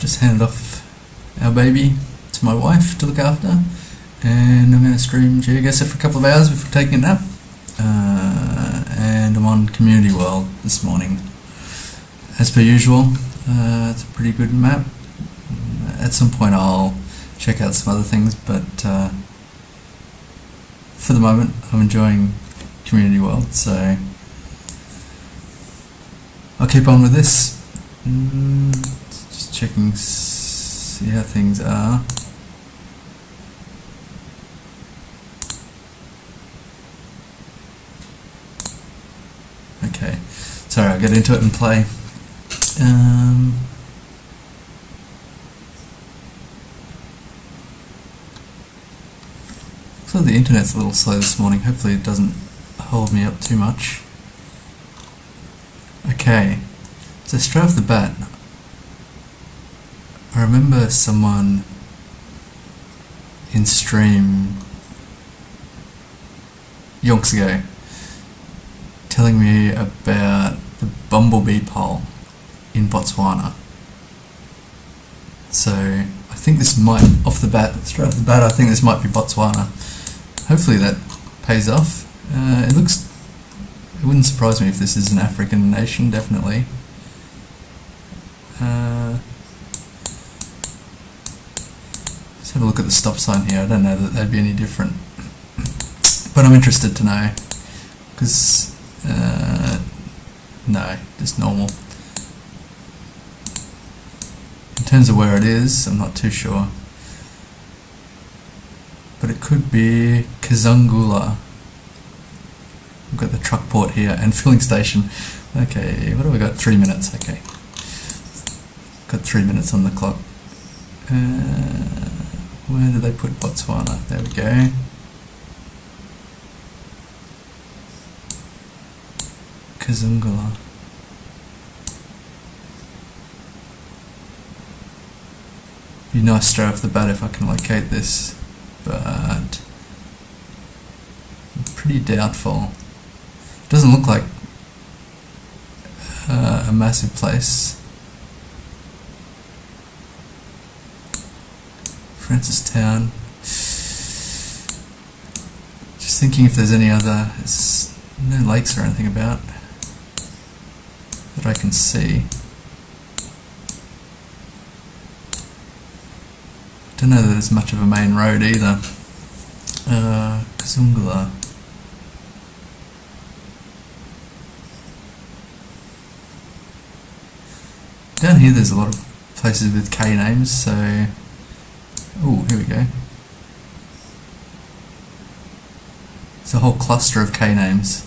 just handed off our baby to my wife to look after, and I'm going to stream GeoGuessr for a couple of hours before taking a nap. And I'm on Community World this morning. As per usual, it's a pretty good map. At some point I'll check out some other things, but for the moment I'm enjoying Community World, so I'll keep on with this. Just checking, see how things are. Okay, sorry, I'll get into it and play. So the internet's a little slow this morning. Hopefully it doesn't hold me up too much. Okay, so straight off the bat, I remember someone in stream yonks ago telling me about the bumblebee pole in Botswana. So I think this might, straight off the bat, I think this might be Botswana. Hopefully that pays off. It wouldn't surprise me if this is an African nation, definitely. Let's have a look at the stop sign here. I don't know that they'd be any different, but I'm interested to know, because no, just normal. In terms of where it is, I'm not too sure, but it could be Kazungula. We've got the truck port here and filling station. Okay, what have we got? 3 minutes. Okay, got 3 minutes on the clock. Where did they put Botswana? There we go. Kazungula. Be nice straight off the bat if I can locate this, but I'm pretty doubtful. It doesn't look like a massive place. Francistown. Just thinking if there's any other. There's no lakes or anything about that I can see. Don't know that there's much of a main road either. Kazungula. Down here there's a lot of places with K names, so... Oh, here we go. It's a whole cluster of K names.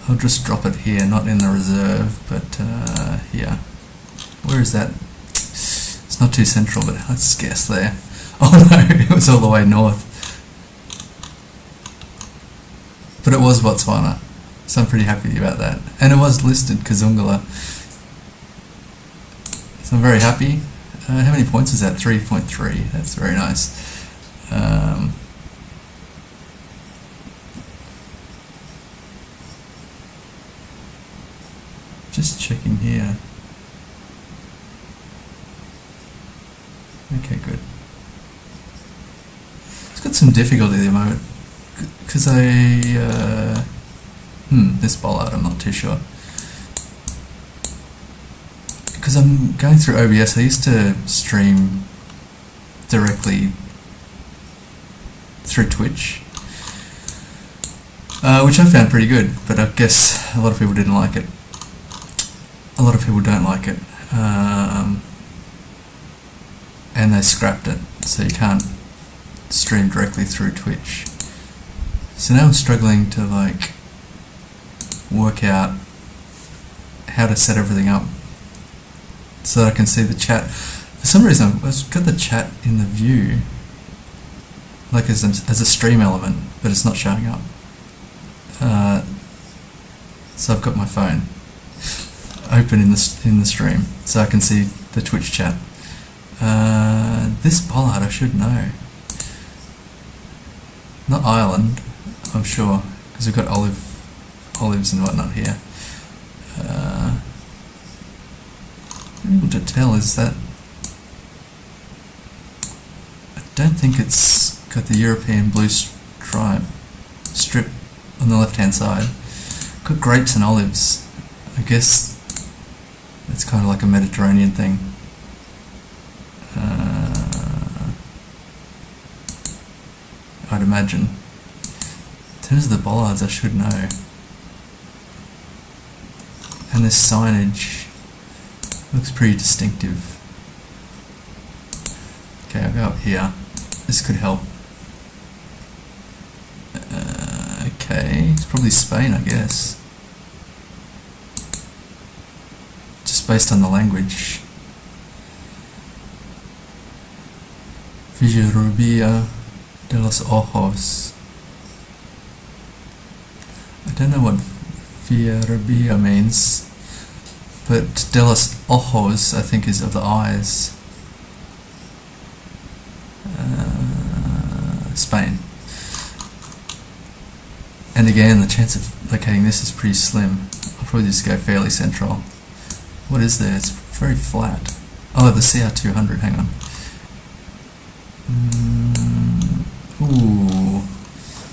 I'll just drop it here, not in the reserve, but here. Where is that? It's not too central, but let's guess there. Oh no, it was all the way north. But it was Botswana, so I'm pretty happy about that. And it was listed Kazungula. So I'm very happy. How many points is that? 3.3. That's very nice. Just checking here. Okay, good. It's got some difficulty at the moment because this bollard, I'm not too sure. Because I'm going through OBS, I used to stream directly through Twitch, which I found pretty good, but I guess a lot of people didn't like it. A lot of people don't like it, and they scrapped it, so you can't stream directly through Twitch. So now I'm struggling to work out how to set everything up so that I can see the chat. For some reason I've got the chat in the view, like as a stream element, but it's not showing up. So I've got my phone open in the stream, so I can see the Twitch chat. This bollard I should know. Not Ireland, I'm sure, because we've got olives and whatnot here. I'm able to tell, is that think it's got the European blue strip on the left hand side. Got grapes and olives. I guess it's kind of like a Mediterranean thing. I'd imagine. In terms of the bollards, I should know. And this signage looks pretty distinctive. Okay, I'll go up here. This could help. Okay, it's probably Spain, I guess. Just based on the language. Villarrubia de los Ojos. I don't know what Villarrubia means, but de los Ojos I think is of the eyes. Spain. And again, the chance of locating this is pretty slim. I'll probably just go fairly central. What is there? It's very flat. Oh, the CR200, hang on. Ooh,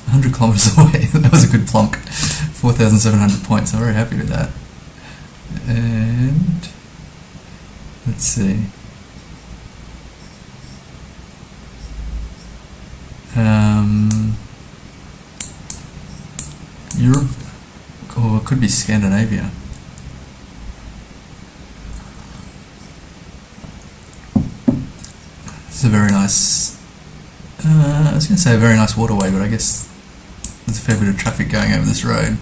100 kilometers away. That was a good plonk. 4,700 points. I'm very happy with that. And let's see. Europe, or it could be Scandinavia. It's a very nice, I was going to say a very nice waterway, but I guess there's a fair bit of traffic going over this road.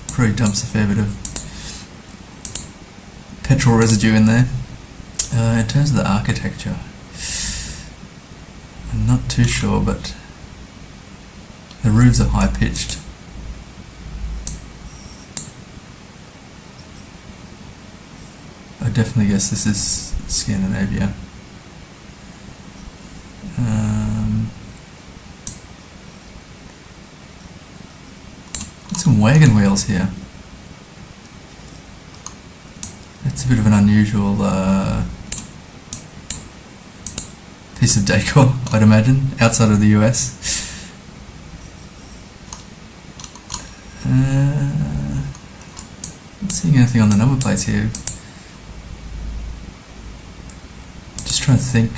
Probably dumps a fair bit of petrol residue in there. In terms of the architecture, I'm not too sure, but the roofs are high pitched. I definitely guess this is Scandinavia. Some wagon wheels here. It's a bit of an unusual piece of decor, I'd imagine, outside of the US. Not seeing anything on the number plates here. Just trying to think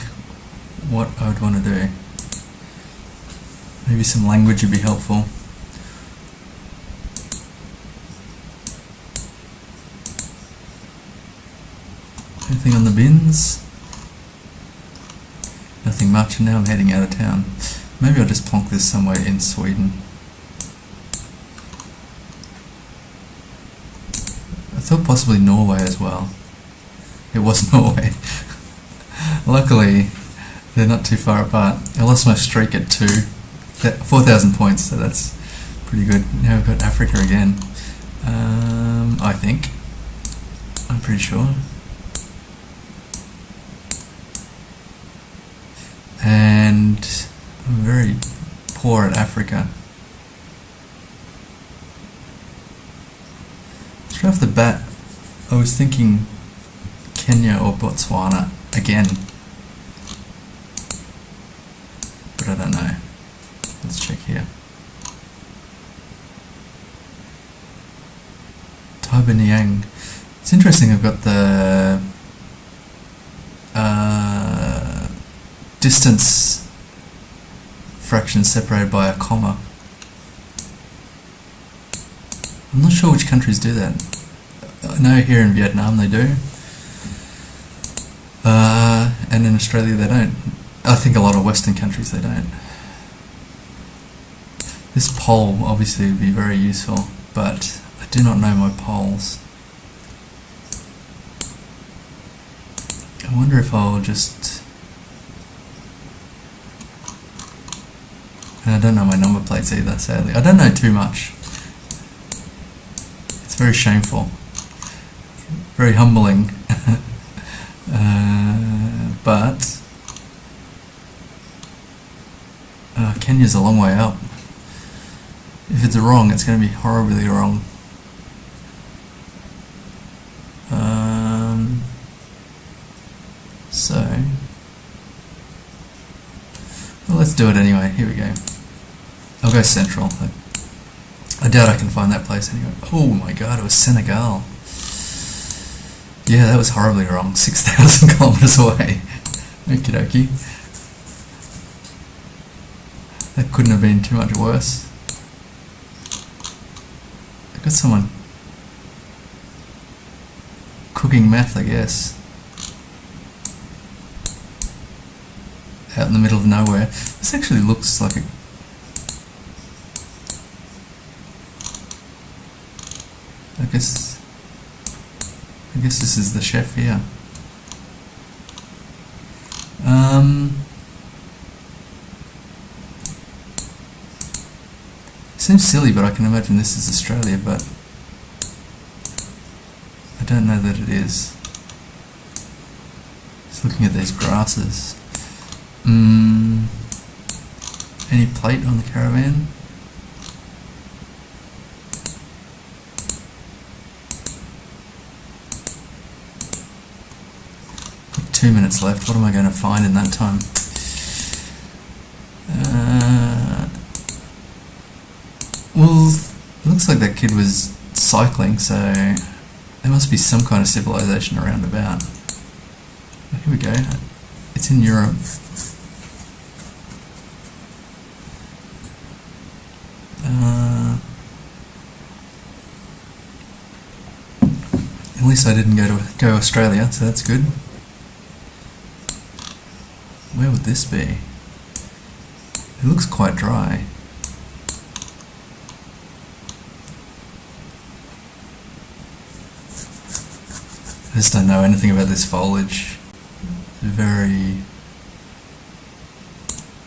what I would want to do. Maybe some language would be helpful. Anything on the bins? Nothing much, and now I'm heading out of town. Maybe I'll just plonk this somewhere in Sweden. I thought possibly Norway as well. It was Norway. Luckily, they're not too far apart. I lost my streak at 4,000 points, so that's pretty good. Now we've got Africa again. I think. I'm pretty sure. And I'm very poor at Africa. Straight off the bat, I was thinking Kenya or Botswana again. But I don't know. Let's check here. Taibanyang. It's interesting, I've got the distance fraction separated by a comma. I'm not sure which countries do that. I know here in Vietnam they do. And in Australia they don't. I think a lot of Western countries they don't. This pole obviously would be very useful, but I do not know my poles. I wonder if I'll just... And I don't know my number plates either, sadly. I don't know too much. It's very shameful. Very humbling. But Kenya's a long way up. If it's wrong, it's going to be horribly wrong. So Well, let's do it anyway. Here we go. I'll go central. I doubt I can find that place anyway. Oh my god, it was Senegal. Yeah, that was horribly wrong. 6,000 kilometers away. Okie dokie. That couldn't have been too much worse. I got someone cooking meth, I guess. Out in the middle of nowhere. This actually looks like a... I guess this is the chef here. Seems silly, but I can imagine this is Australia, but I don't know that it is. Just looking at these grasses. Any plate on the caravan? Got 2 minutes left. What am I going to find in that time? Well, it looks like that kid was cycling, so there must be some kind of civilization around about. Oh, here we go. It's in Europe. At least I didn't go Australia, so that's good. Where would this be? It looks quite dry. I just don't know anything about this foliage. Very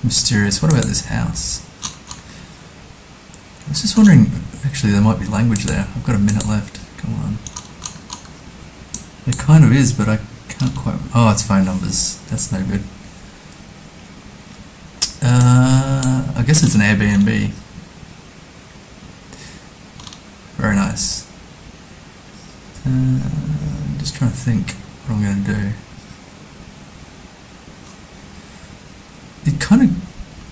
mysterious. What about this house? I was just wondering, actually there might be language there. I've got a minute left. Come on. It kind of is, but I can't quite... Oh, it's phone numbers. That's no good. I guess it's an Airbnb. Very nice. I'm just trying to think what I'm going to do. It kind of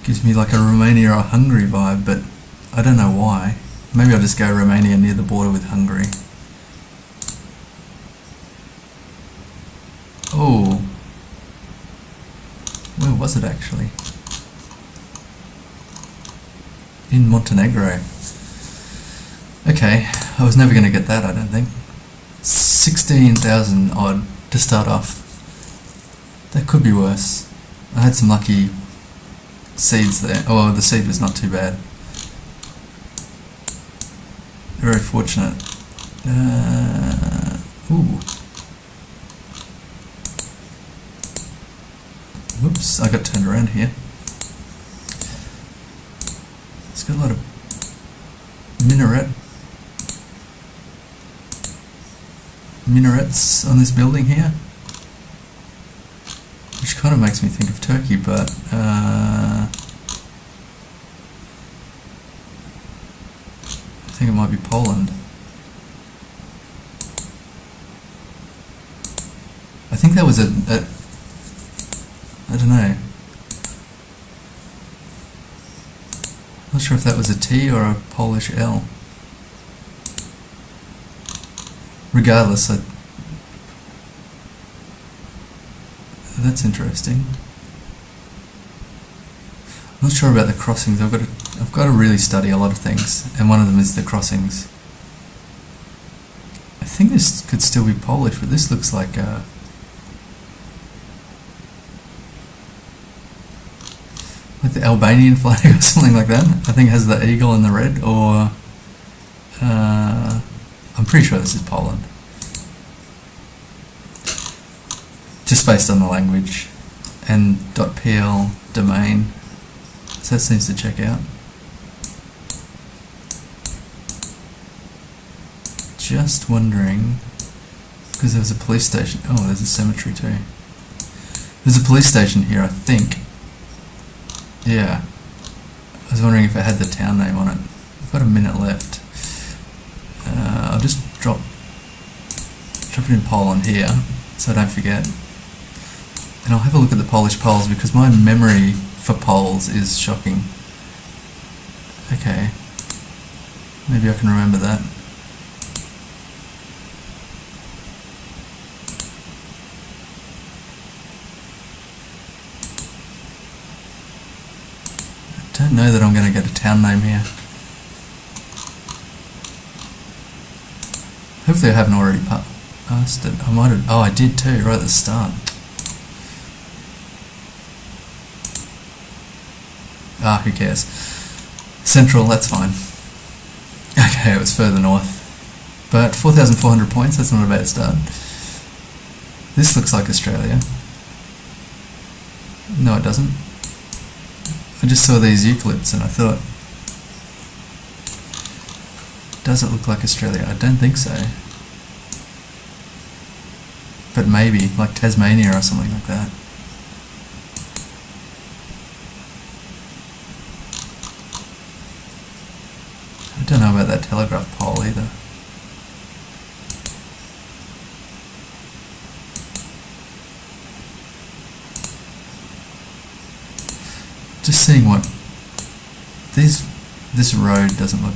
gives me like a Romania or Hungary vibe, but I don't know why. Maybe I'll just go Romania near the border with Hungary. Oh. Where was it actually? In Montenegro. Okay, I was never going to get that, I don't think. 16,000 odd to start off. That could be worse. I had some lucky seeds there. Oh, the seed was not too bad. Very fortunate. Ooh. Whoops, I got turned around here. It's got a lot of minarets on this building here, which kind of makes me think of Turkey, but I think it might be Poland. I think that was a I don't know. Not sure if that was a T or a Polish L. Regardless, that's interesting. I'm not sure about the crossings. I've got to really study a lot of things, and one of them is the crossings. I think this could still be Polish, but this looks like the Albanian flag or something like that. I think it has the eagle and the red, or I'm pretty sure this is Poland. Just based on the language and .pl domain. So that seems to check out. Just wondering, because there was a police station. Oh, there's a cemetery too. There's a police station here, I think. Yeah. I was wondering if it had the town name on it. I've got a minute left. I'll just drop it in Poland here, so I don't forget. And I'll have a look at the Polish polls, because my memory for poles is shocking. Okay, maybe I can remember that. I don't know that I'm going to get a town name here. Hopefully I haven't already passed it. I might have. Oh, I did too, right at the start. Ah, who cares? Central, that's fine. Okay, it was further north. But 4,400 points, that's not a bad start. This looks like Australia. No, it doesn't. I just saw these eucalypts and I thought, does it look like Australia? I don't think so. But maybe, like Tasmania or something like that. I don't know about that telegraph pole either. Just seeing what this road doesn't look.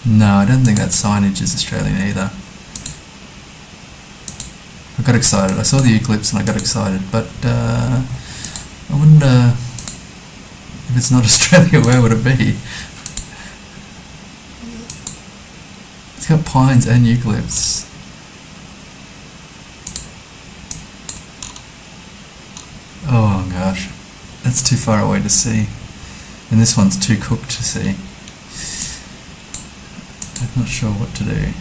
No, I don't think that signage is Australian either. I got excited. I saw the eclipse and I got excited, but I wonder if it's not Australia, where would it be? It's got pines and eucalypts. Oh gosh, that's too far away to see. And this one's too cooked to see. I'm not sure what to do.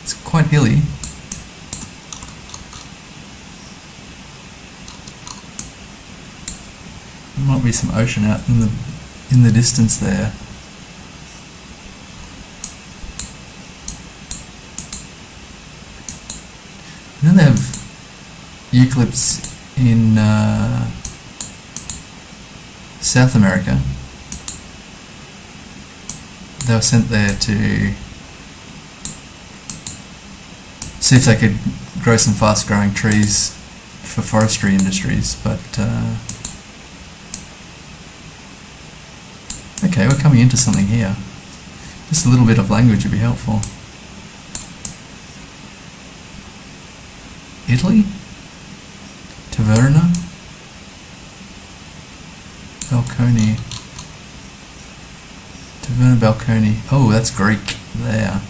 It's quite hilly. There might be some ocean out in the distance there. And then they have eucalypts in South America. They were sent there to see if they could grow some fast-growing trees for forestry industries, but okay, we're coming into something here. Just a little bit of language would be helpful. Italy? Taverna? Balcony. Taverna Balcony. Oh, that's Greek there.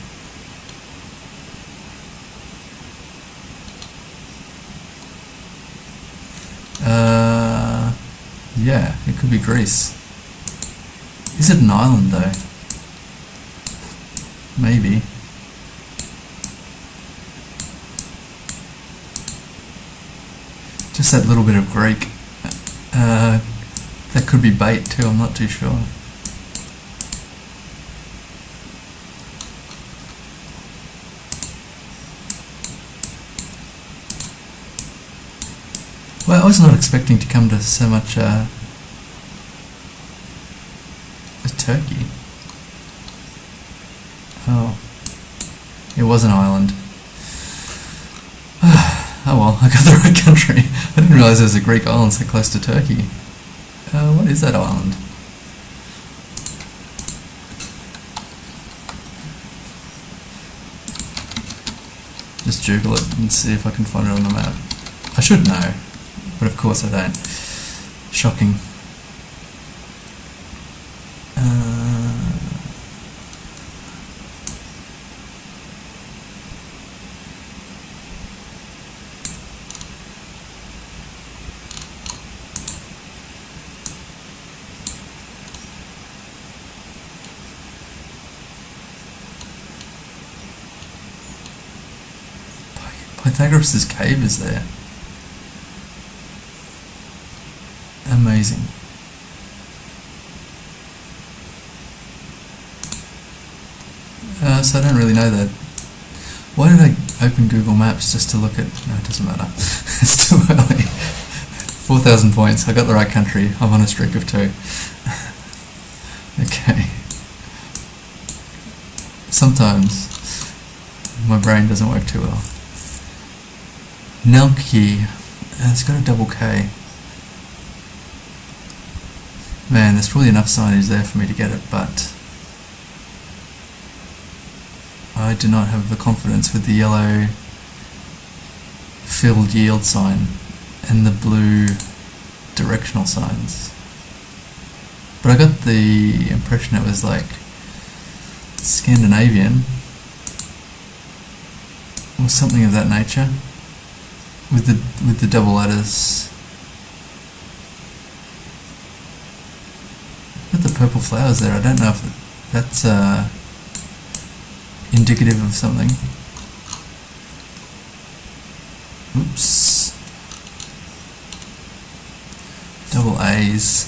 Yeah, it could be Greece. Is it an island though? Maybe. Just that little bit of Greek. That could be bait too, I'm not too sure. Well, I was not expecting to come to so much Turkey. Oh, it was an island. Oh well, I got the right country. I didn't realise there was a Greek island so close to Turkey. What is that island? Just Google it and see if I can find it on the map. I should know, but of course I don't. Shocking. Pythagoras' cave is there. Amazing. So I don't really know that. Why did I open Google Maps just to look at... No, it doesn't matter. It's too early. 4,000 points. I got the right country. I'm on a streak of 2. Okay. Sometimes My brain doesn't work too well. Nelki. It's got a double K. Man, there's probably enough signage there for me to get it, but I do not have the confidence with the yellow filled yield sign and the blue directional signs. But I got the impression it was like Scandinavian or something of that nature with the double letters. Got the purple flowers there. I don't know if that's indicative of something. Oops. Double A's.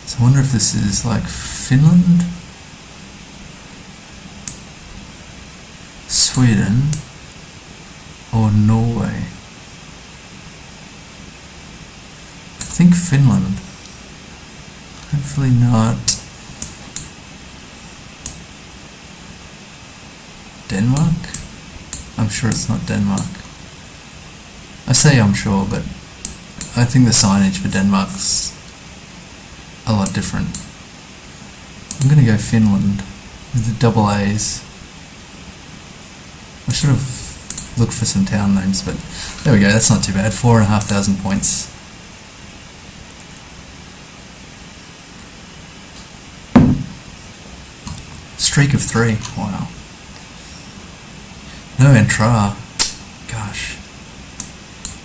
So I wonder if this is like Finland, Sweden, or Norway. I think Finland. Hopefully not Denmark. I'm sure it's not Denmark. I say I'm sure, but I think the signage for Denmark's a lot different. I'm gonna go Finland with the double A's. I should have looked for some town names, but there we go, that's not too bad. 4,500 points. Streak of 3, wow. No intra. Gosh.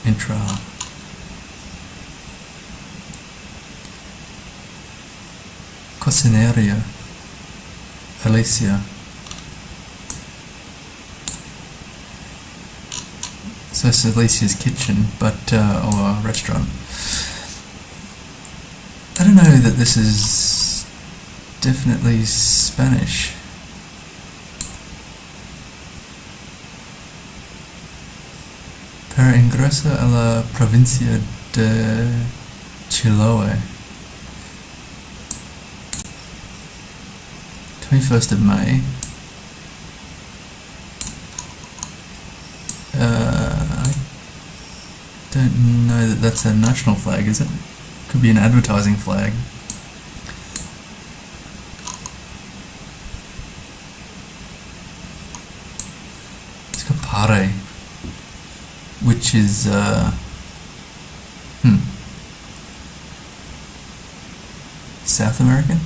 Intra. Cocineria. Alicia. So it's Alicia's kitchen, but or restaurant. I don't know that this is definitely Spanish. Para ingresar a la provincia de Chiloé. 21st of May. I don't know that that's a national flag, is it? Could be an advertising flag. It's got Pare, which is South American?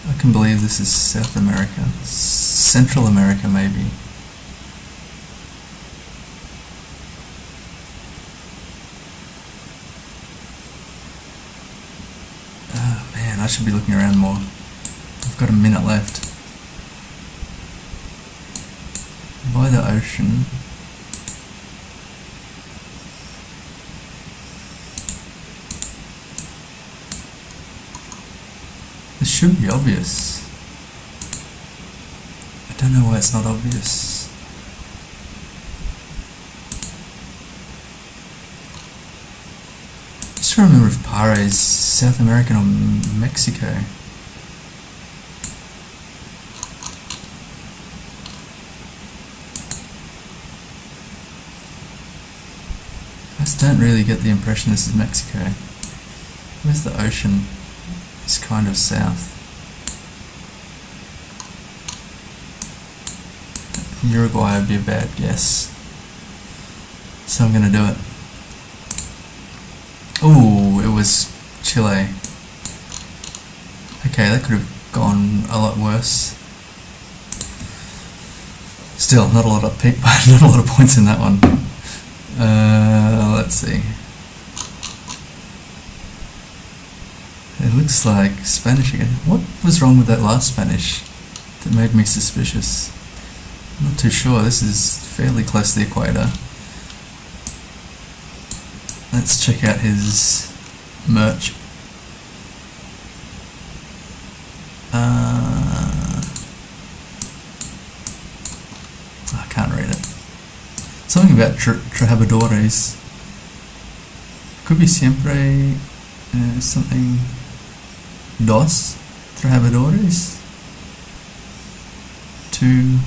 I can believe this is South America. Central America, maybe. Oh man, I should be looking around more. I've got a minute left. By the ocean. This should be obvious. I don't know why it's not obvious. Just trying to remember if Para is South American or Mexico. I just don't really get the impression this is Mexico. Where's the ocean? It's kind of south. Uruguay would be a bad guess. So I'm gonna do it. Ooh, it was Chile. Okay, that could have gone a lot worse. Still, not a lot of not a lot of points in that one. Let's see. It looks like Spanish again. What was wrong with that last Spanish that made me suspicious? I'm not too sure. This is fairly close to the equator. Let's check out his merch. I can't read it. Something about trabajadores. Could be siempre something dos trabajadores, 2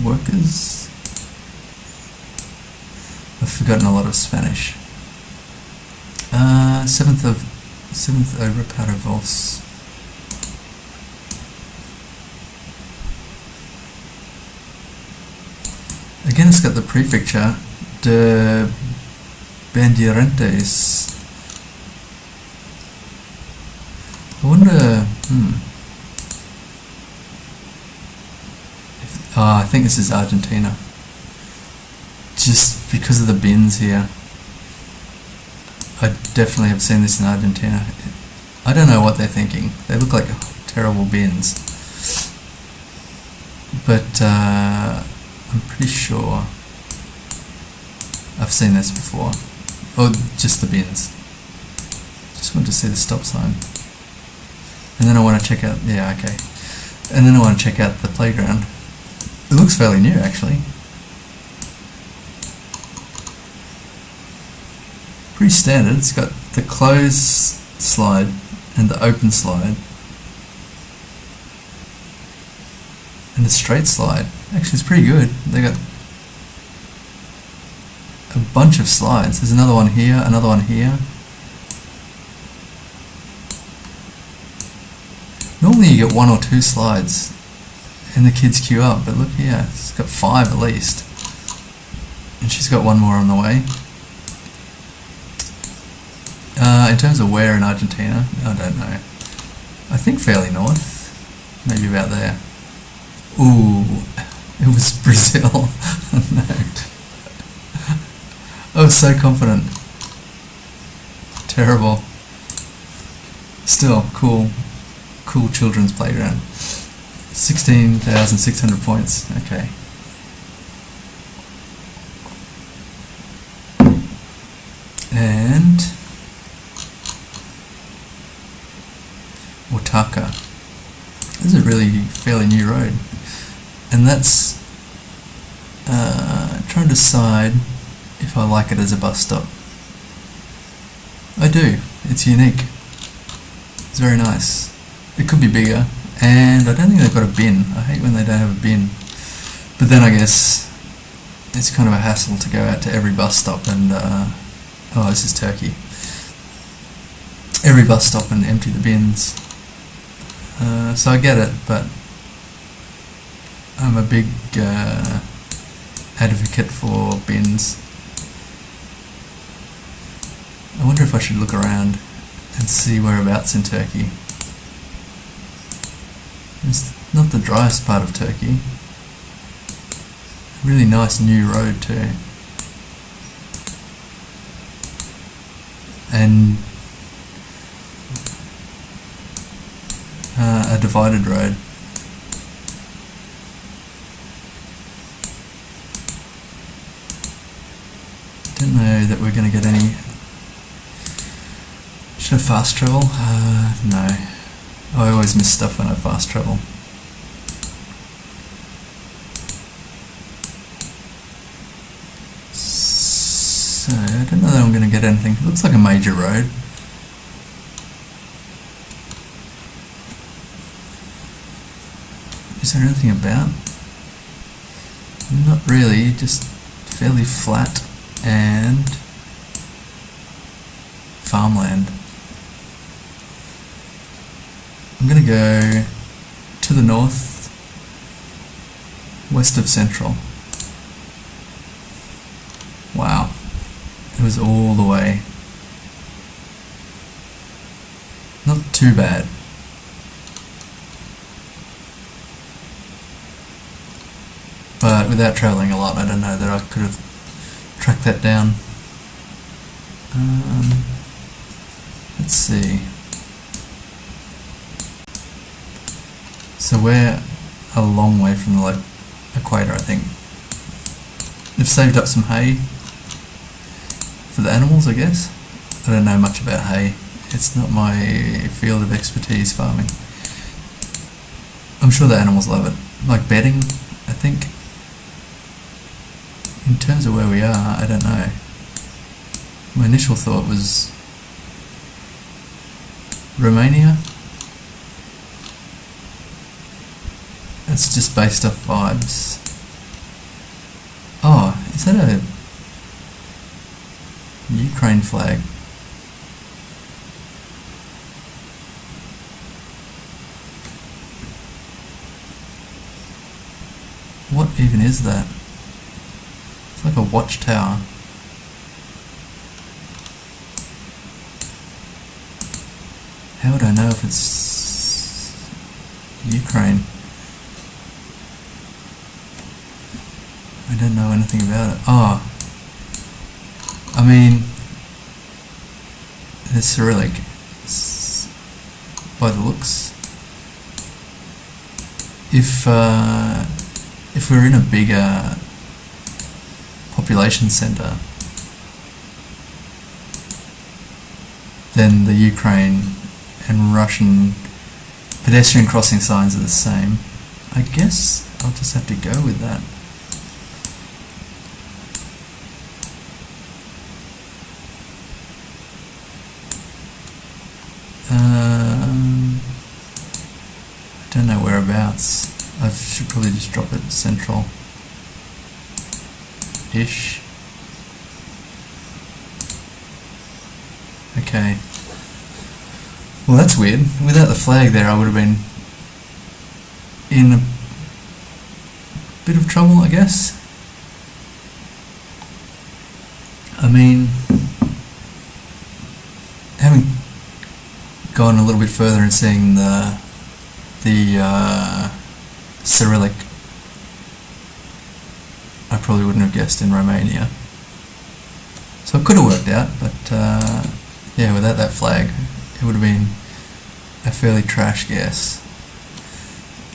workers. I've forgotten a lot of Spanish. 7th over para vos. Again, it's got the prefecture de Bandeirantes. I wonder. I think this is Argentina. Just because of the bins here. I definitely have seen this in Argentina. I don't know what they're thinking. They look like terrible bins. But I'm pretty sure I've seen this before. Oh, just the bins. Just want to see the stop sign. And then I want to check out, yeah, okay. And then I want to check out the playground. It looks fairly new, actually. Pretty standard. It's got the closed slide and the open slide. And the straight slide. Actually, it's pretty good. They got a bunch of slides. There's another one here, another one here. Normally you get 1 or 2 slides and the kids queue up, but look here, it's got 5 at least. And she's got 1 more on the way. In terms of where in Argentina, I don't know. I think fairly north, maybe about there. Ooh, it was Brazil. No. I was so confident. Terrible. Still, cool children's playground. 16,600 points, okay. And Otaka. This is a really fairly new road. And that's trying to decide if I like it as a bus stop. I do. It's unique. It's very nice. It could be bigger, and I don't think they've got a bin. I hate when they don't have a bin. But then I guess it's kind of a hassle to go out to every bus stop and oh, this is Turkey. Every bus stop and empty the bins. So I get it, but I'm a big advocate for bins. I wonder if I should look around and see whereabouts in Turkey. It's not the driest part of Turkey. Really nice new road too. And a divided road. Don't know that we're going to get any. Should I fast travel? No. I always miss stuff when I fast travel. So, I don't know that I'm going to get anything. It looks like a major road. Is there anything about? Not really, just fairly flat and farmland. I'm going to go to the north, west of Central. Wow, it was all the way. Not too bad. But without travelling a lot, I don't know that I could have tracked that down. Let's see. So we're a long way from the equator, I think. They've saved up some hay for the animals, I guess. I don't know much about hay. It's not my field of expertise, farming. I'm sure the animals love it. Like bedding, I think. In terms of where we are, I don't know. My initial thought was Romania. It's just based off vibes. Oh, is that a Ukraine flag? What even is that? It's like a watchtower. How would I know if it's Ukraine? I don't know anything about it. Oh, I mean, the Cyrillic, by the looks. If we're in a bigger population centre, then the Ukraine and Russian pedestrian crossing signs are the same. I guess I'll just have to go with that. I don't know whereabouts. I should probably just drop it central-ish. Okay. Well, that's weird. Without the flag there, I would have been in a bit of trouble, I guess. I mean, having gone a little bit further and seeing the Cyrillic, I probably wouldn't have guessed in Romania. So it could have worked out, but yeah, without that flag, it would have been a fairly trash guess.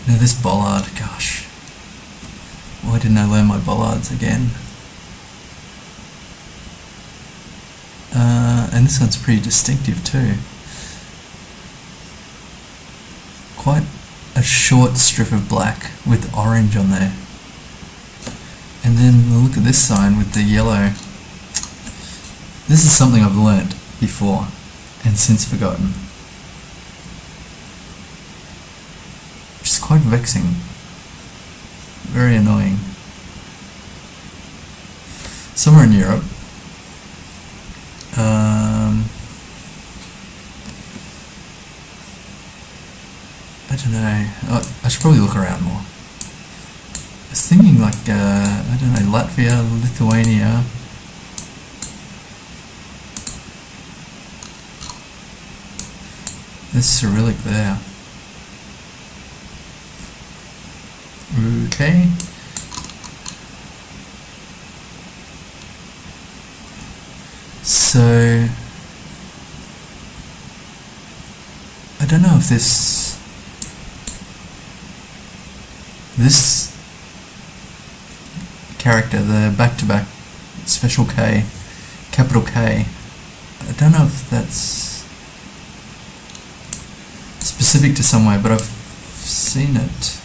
Now this bollard, gosh, why didn't I learn my bollards again? And this one's pretty distinctive too. Quite a short strip of black with orange on there. And then look at this sign with the yellow. This is something I've learnt before and since forgotten, which is quite vexing, very annoying. Somewhere in Europe, I don't know, I should probably look around more. I was thinking like, I don't know, Latvia, Lithuania. There's Cyrillic there. Okay. So, I don't know if this character, the back-to-back special K, capital K, I don't know if that's specific to somewhere, but I've seen it.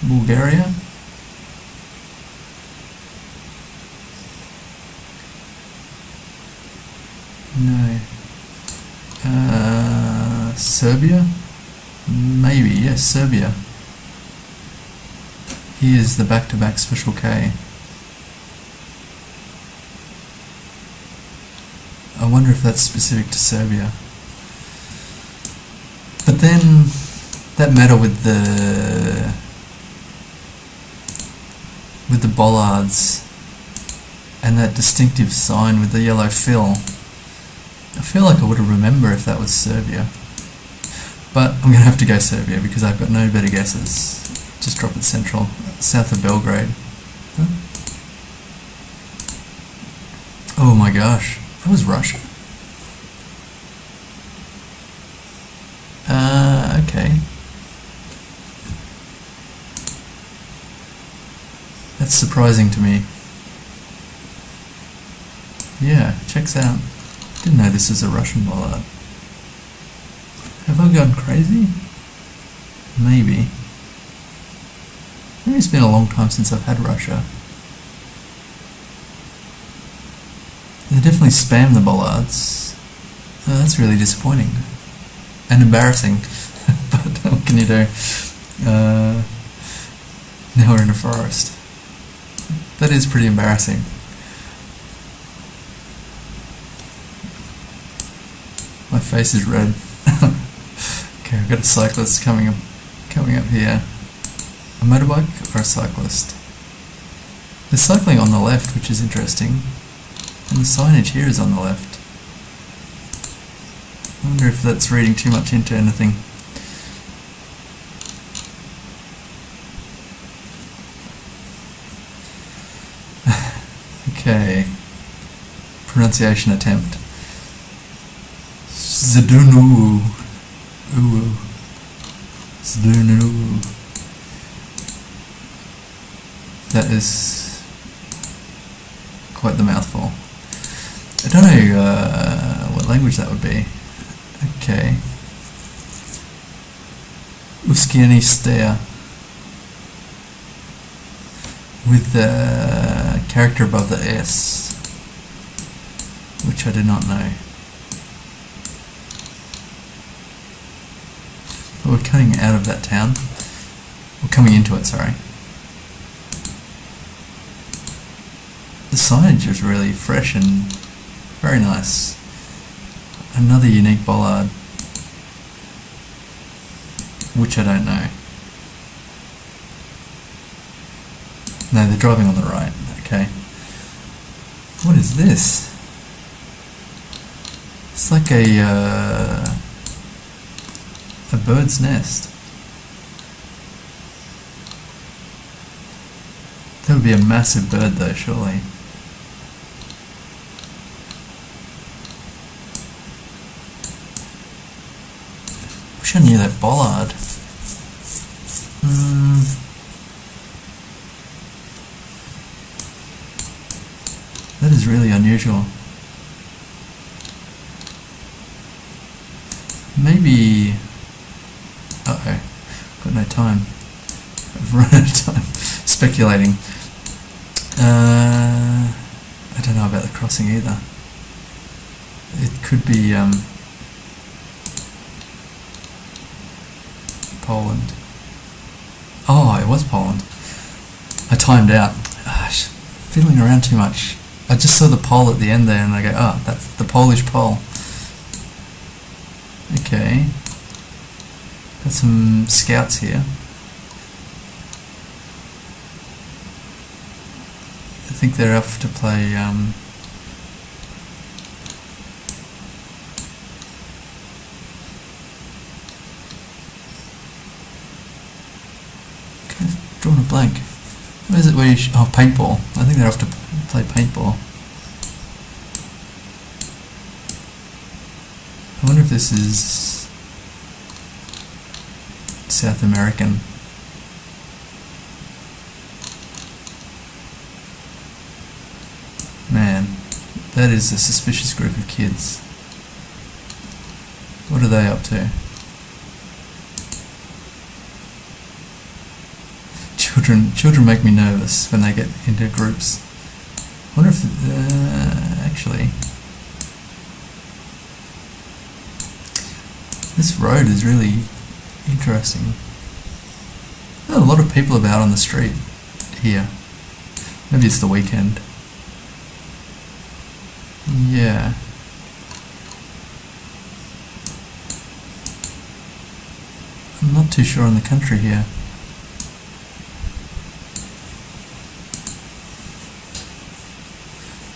Bulgaria? No. Serbia? Maybe, yes, Serbia. Here's the back-to-back special K. I wonder if that's specific to Serbia. But then, that matter with the bollards and that distinctive sign with the yellow fill, I feel like I would remember if that was Serbia. But I'm going to have to go Serbia because I've got no better guesses. Just drop it central, south of Belgrade. Huh? Oh my gosh, that was Russia. Okay. That's surprising to me. Yeah, checks out. Didn't know this was a Russian bollard. Have I gone crazy? Maybe. Maybe it's been a long time since I've had Russia. They definitely spam the bollards. That's really disappointing and embarrassing. But what can you do? Now we're in a forest. That is pretty embarrassing. My face is red. Okay, I've got a cyclist coming up here. A motorbike or a cyclist? They're cycling on the left, which is interesting. And the signage here is on the left. I wonder if that's reading too much into anything. Okay. Pronunciation attempt. Zdunu. Ooh. Zdunu. That is quite the mouthful. I don't know what language that would be. Okay. Uskianistea. With the character above the S, which I did not know. But we're coming out of that town. We're coming into it, sorry. The signage is really fresh and very nice. Another unique bollard, which I don't know. No, they're driving on the right. Okay. What is this? It's like a bird's nest. That would be a massive bird though, surely. Wish I knew that bollard. That is really unusual. Maybe... Uh-oh, got no time. I've run out of time speculating. I don't know about the crossing either. It could be Poland. Oh, it was Poland. I timed out. Fiddling around too much. I just saw the pole at the end there and I go, oh, that's the Polish pole. Okay. Got some scouts here. I think they're off to play okay, I've drawn a blank. Where is it where you oh, paintball. I think they're off to play paintball. I wonder if this is South American. Man, that is a suspicious group of kids. What are they up to? Children make me nervous when they get into groups. I wonder if actually this road is really interesting. There are a lot of people about on the street here. Maybe it's the weekend. Yeah. I'm not too sure on the country here.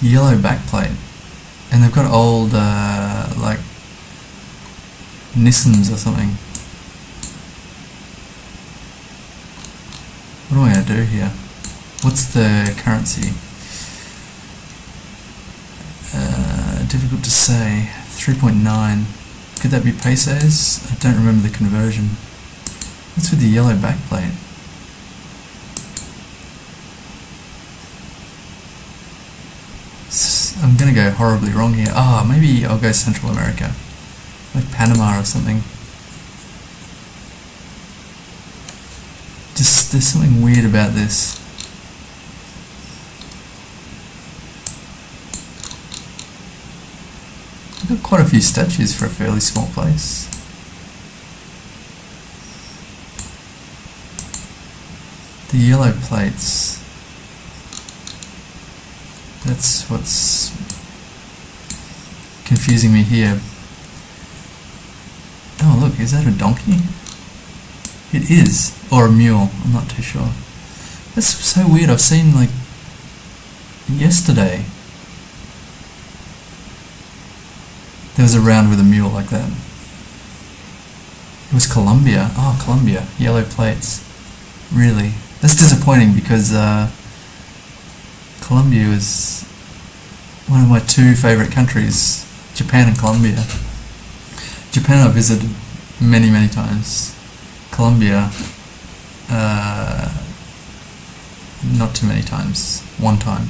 Yellow backplate, and they've got old like Nissans or something. What am I going to do here? What's the currency? Difficult to say. 3.9. Could that be pesos? I don't remember the conversion. What's with the yellow backplate? I'm gonna go horribly wrong here. Maybe I'll go Central America. Like Panama or something. Just, there's something weird about this. got quite a few statues for a fairly small place. The yellow plates. That's what's confusing me here. Oh look, is that a donkey? It is. Or a mule, I'm not too sure. That's so weird, I've seen like yesterday there was a round with a mule like that. It was Colombia. Oh, Colombia. Yellow plates. Really? That's disappointing because Colombia was one of my two favourite countries, Japan and Colombia. Japan I visited many, many times. Colombia, not too many times. One time.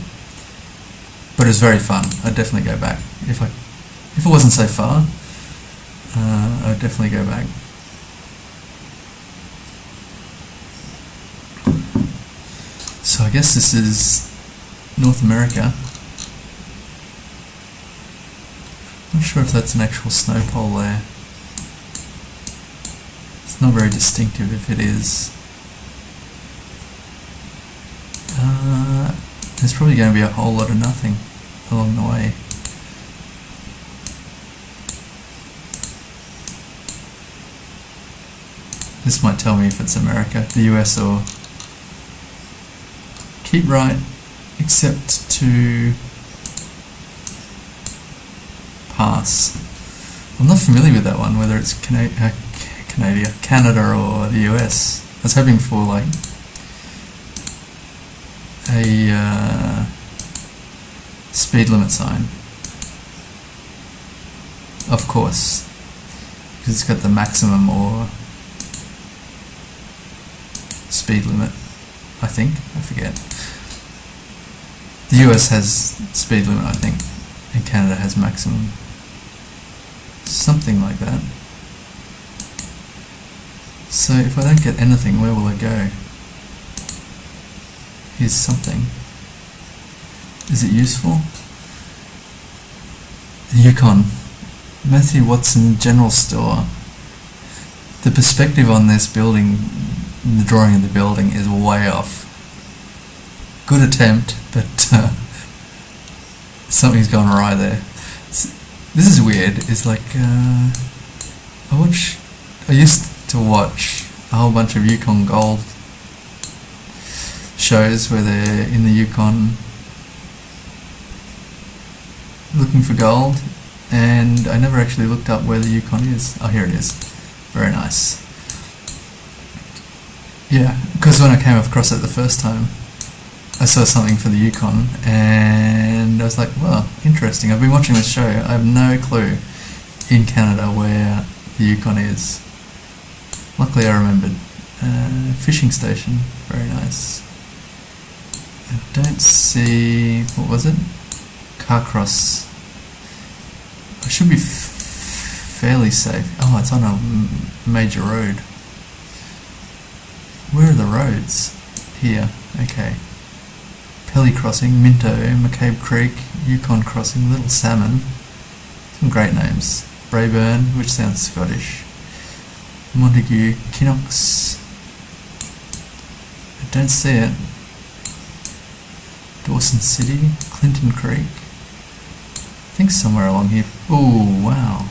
But it was very fun. I'd definitely go back. If it wasn't so far, I would definitely go back. So I guess this is North America. Not sure if that's an actual snow pole there. It's not very distinctive if it is. There's probably going to be a whole lot of nothing along the way. This might tell me if it's America, the US, or keep right except to pass. I'm not familiar with that one, whether it's Canada or the US. I was hoping for like a speed limit sign. Of course, because it's got the maximum or speed limit, I think. I forget. The US has speed limit, I think, and Canada has maximum. Something like that. So if I don't get anything, where will I go? Here's something. Is it useful? Yukon. Matthew Watson General Store. The perspective on this building, the drawing of the building, is way off. Good attempt, but something's gone awry there. This is weird. It's like I used to watch a whole bunch of Yukon Gold shows where they're in the Yukon looking for gold, and I never actually looked up where the Yukon is. Oh, here it is. Very nice. Yeah, because when I came across it the first time, I saw something for the Yukon, and I was like, well, interesting. I've been watching this show. I have no clue in Canada where the Yukon is. Luckily I remembered. Fishing station. Very nice. I don't see... what was it? Carcross. I should be fairly safe. Oh, it's on a major road. Where are the roads? Here. Okay. Pelly Crossing, Minto, McCabe Creek, Yukon Crossing, Little Salmon. Some great names. Braeburn, which sounds Scottish. Montague, Kinox. I don't see it. Dawson City, Clinton Creek. I think somewhere along here. Oh, wow.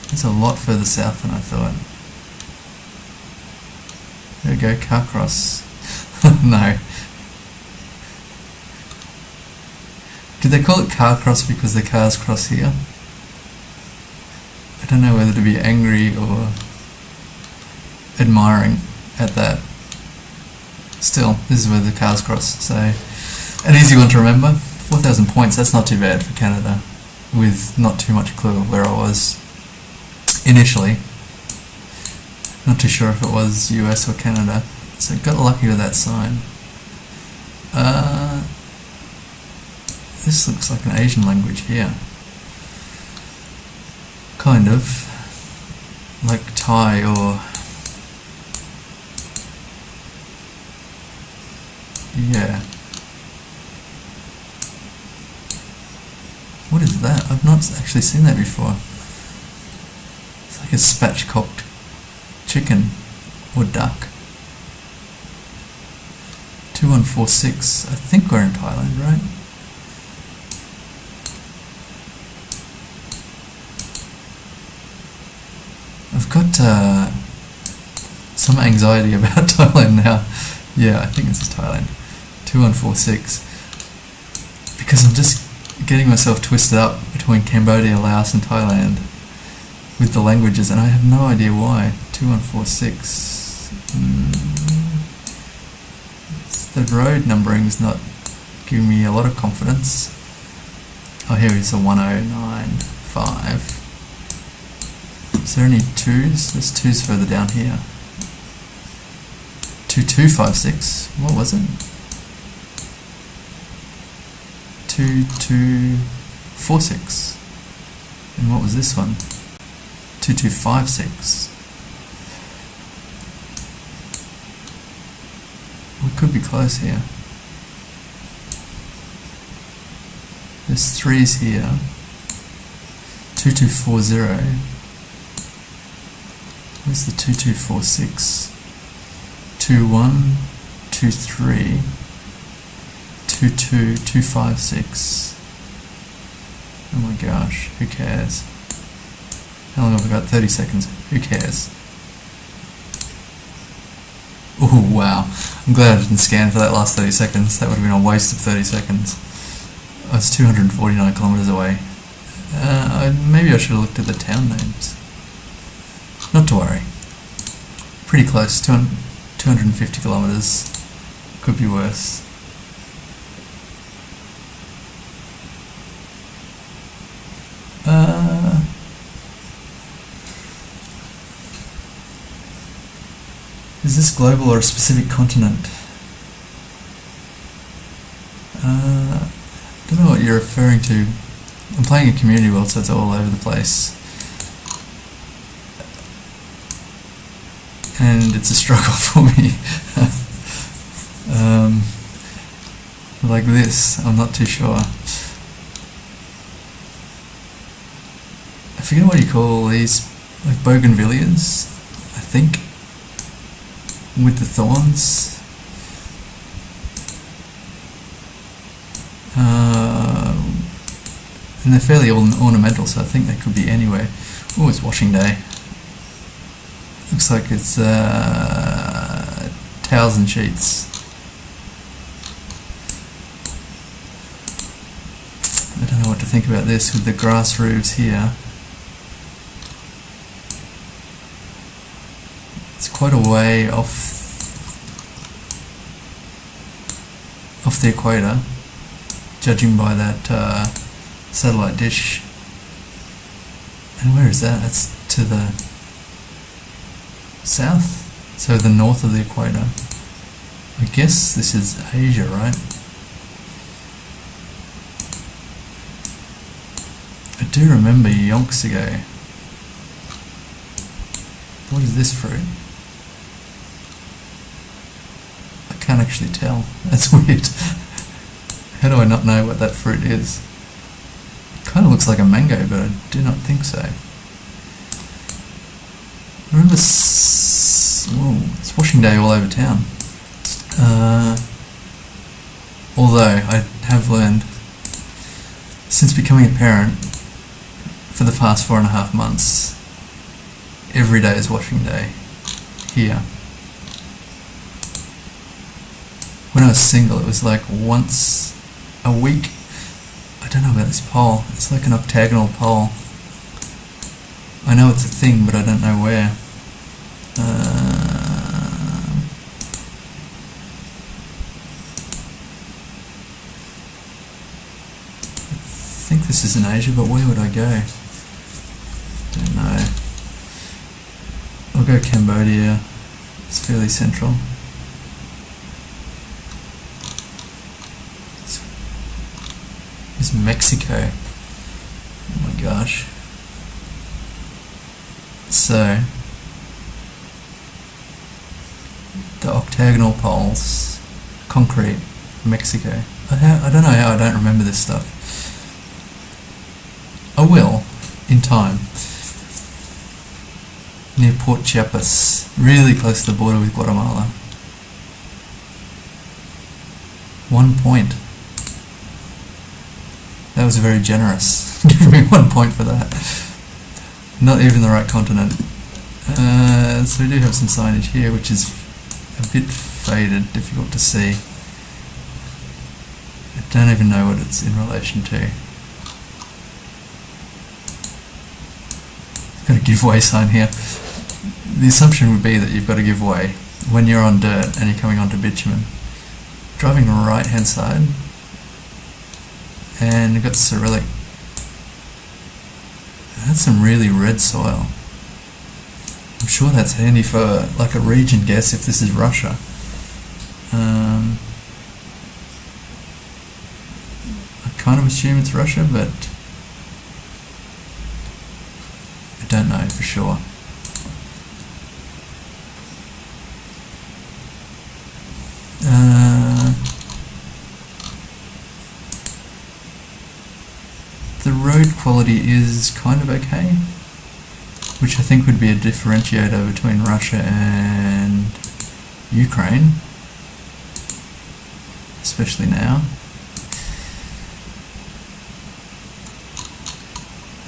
That's a lot further south than I thought. There we go, Carcross. No. Did they call it Carcross because the cars cross here? I don't know whether to be angry or admiring at that. Still, this is where the cars cross, so an easy one to remember. 4,000 points, that's not too bad for Canada, with not too much clue of where I was initially. Not too sure if it was US or Canada, so got lucky with that sign. This looks like an Asian language here. Kind of. Like Thai or... yeah. What is that? I've not actually seen that before. like a spatchcocked chicken or duck. 2146. I think we're in Thailand, right? I've got some anxiety about Thailand now. Yeah, I think this is Thailand. 2146. Because I'm just getting myself twisted up between Cambodia, Laos and Thailand with the languages, and I have no idea why. 2146. The road numbering is not giving me a lot of confidence. Oh, here is a 1095. Is there any twos? There's twos further down here. 2256. What was it? 2246. And what was this one? 2256. We could be close here. There's threes here. 2240. Where's the 2246? 2123. 22256. Oh my gosh, who cares? How long have we got? 30 seconds. Who cares? Oh wow, I'm glad I didn't scan for that last 30 seconds. That would have been a waste of 30 seconds. I was 249 kilometers away. Maybe I should have looked at the town names. Not to worry. Pretty close, 250 kilometers. Could be worse. Is this global or a specific continent? I don't know what you're referring to. I'm playing a community world, so it's all over the place. And it's a struggle for me. Like this, I'm not too sure. I forget what you call these, like bougainvilleas, I think, with the thorns. And they're fairly ornamental, so I think they could be anywhere. Oh, it's washing day. Looks like it's towels and sheets. I don't know what to think about this with the grass roofs here. It's quite a way off the equator, judging by that satellite dish. And where is that? That's to the south, so the north of the equator. I guess this is Asia, right? I do remember yonks ago. What is this fruit? I can't actually tell. That's weird. How do I not know what that fruit is? It kind of looks like a mango, but I do not think so. I remember whoa, it's washing day all over town. Although I have learned since becoming a parent for the past 4.5 months, every day is washing day here. When I was single, it was like once a week. I don't know about this pole. It's like an octagonal pole. I know it's a thing, but I don't know where. I think this is in Asia, but where would I go? Don't know. I'll go Cambodia. It's fairly central. It's Mexico. Oh my gosh. So, the octagonal poles, concrete, Mexico. I don't know how I don't remember this stuff. I will, in time. near Port Chiapas, really close to the border with Guatemala. 1 point. That was very generous. Give me 1 point for that. Not even the right continent. So we do have some signage here, which is a bit faded, difficult to see. I don't even know what it's in relation to. Got a giveaway sign here. The assumption would be that you've got a giveaway when you're on dirt and you're coming onto bitumen. Driving right hand side, and you've got Cyrillic. That's some really red soil. I'm sure that's handy for like a region guess if this is Russia. I kind of assume it's Russia, but I don't know for sure. The road quality is kind of okay, which I think would be a differentiator between Russia and Ukraine, especially now.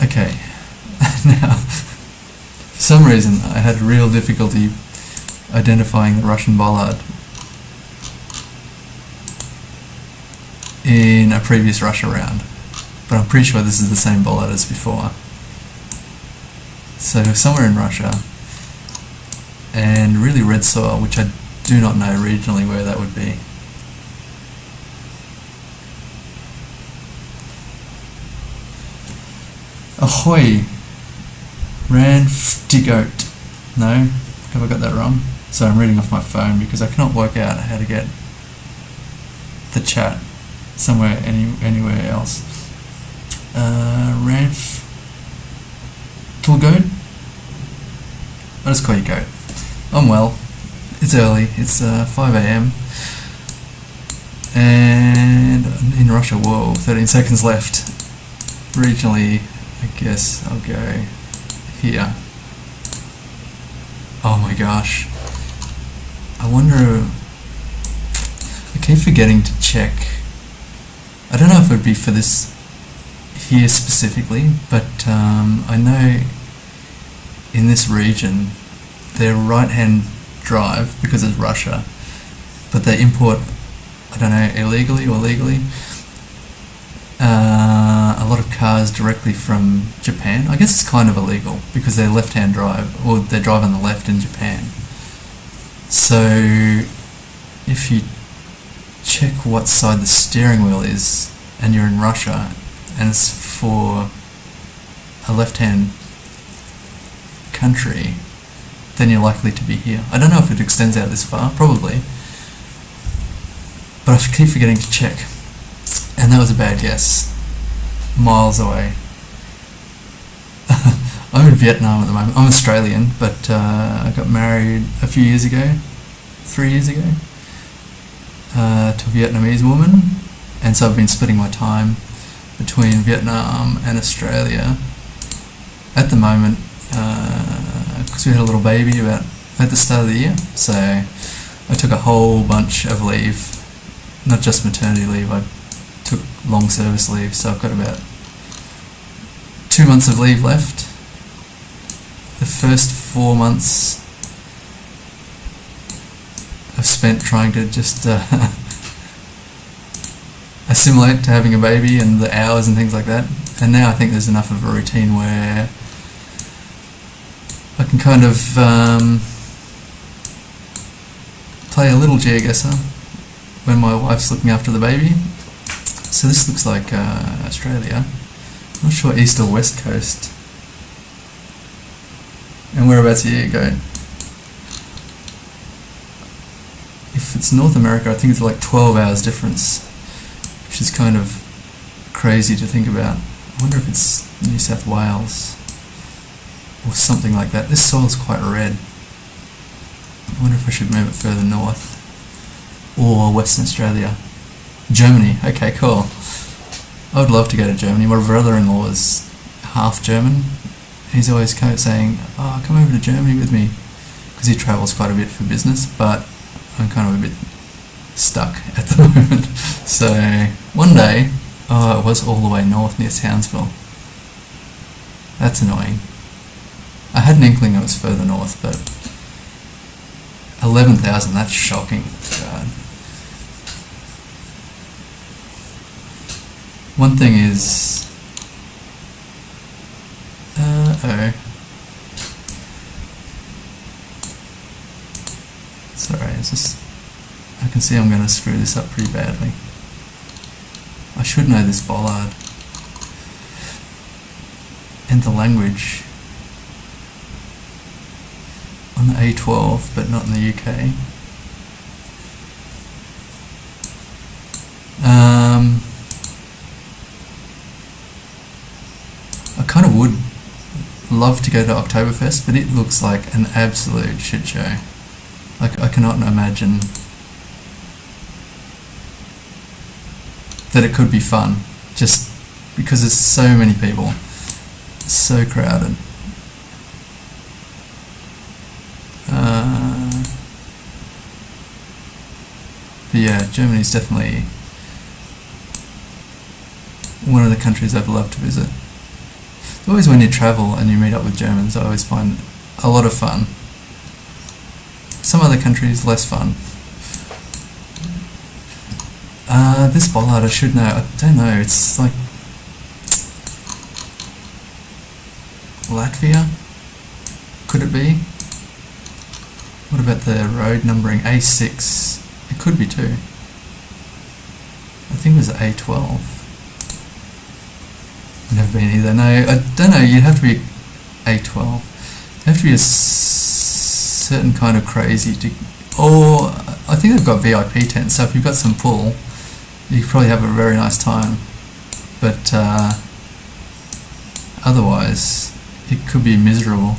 Okay, now, for some reason I had real difficulty identifying the Russian bollard in a previous Russia round, but I'm pretty sure this is the same bollard as before. So somewhere in Russia, and really red soil, which I do not know regionally where that would be. Ahoy! Ranftigoat. No? Have I got that wrong? So I'm reading off my phone because I cannot work out how to get the chat somewhere anywhere else. Ranftigoat? I'll just call you Goat. I'm well. It's early. It's 5 AM. And in Russia, whoa, 13 seconds left. Regionally, I guess I'll go here. Oh my gosh. I wonder... I keep forgetting to check. I don't know if it would be for this here specifically, but I know in this region they're right-hand drive because it's Russia, but they import, I don't know, illegally or legally, a lot of cars directly from Japan. I guess it's kind of illegal because they're left-hand drive, or they drive on the left in Japan. So if you check what side the steering wheel is and you're in Russia and it's for a left-hand country, then you're likely to be here. I don't know if it extends out this far, probably, but I keep forgetting to check, and that was a bad guess. Miles away. I'm in Vietnam at the moment. I'm Australian, but I got married a few years ago, 3 years ago, to a Vietnamese woman, and so I've been splitting my time between Vietnam and Australia at the moment, because we had a little baby about at the start of the year, so I took a whole bunch of leave, not just maternity leave, I took long service leave, so I've got about 2 months of leave left. The first 4 months I've spent trying to just assimilate to having a baby and the hours and things like that, and now I think there's enough of a routine where I can kind of play a little GeoGuessr when my wife's looking after the baby. So this looks like Australia. I'm not sure east or west coast. And whereabouts here you go? If it's North America, I think it's like 12 hours difference, which is kind of crazy to think about. I wonder if it's New South Wales or something like that. This soil's quite red. I wonder if I should move it further north, or Western Australia. Germany, okay, cool. I would love to go to Germany. My brother-in-law is half German, he's always saying, "Oh, come over to Germany with me," because he travels quite a bit for business. But I'm kind of a bit stuck at the moment. So one day, it was all the way north near Townsville. That's annoying. I had an inkling it was further north, but 11,000, that's shocking. God. One thing is, sorry, I can see I'm going to screw this up pretty badly. I should know this bollard and the language on the A12, but not in the UK. I kind of would love to go to Oktoberfest, but it looks like an absolute shit show. Like, I cannot imagine that it could be fun, just because there's so many people, so crowded. But yeah, Germany's definitely one of the countries I'd love to visit. Always when you travel and you meet up with Germans, I always find a lot of fun. Some other countries, less fun. This bollard I should know. I don't know, it's like Latvia? Could it be? What about the road numbering? A6. It could be too. I think it was A12. I've never been either. No, I don't know. You'd have to be A12. You have to be a certain kind of crazy to... Or I think they've got VIP tents, so if you've got some pull, you could probably have a very nice time. But otherwise, it could be miserable.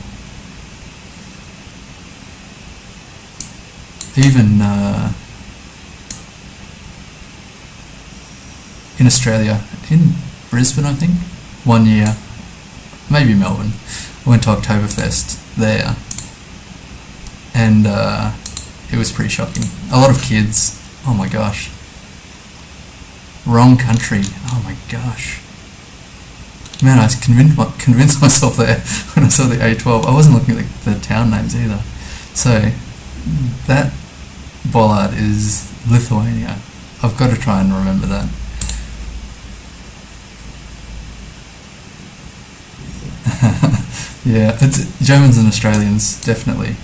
Even in Australia, in Brisbane, I think, 1 year, maybe Melbourne, I went to Oktoberfest there, and it was pretty shocking. A lot of kids. Oh my gosh. Wrong country. Oh my gosh. Man, I convinced myself there when I saw the A12. I wasn't looking at the town names either. So that bollard is Lithuania. I've got to try and remember that. Yeah, it's Germans and Australians, definitely.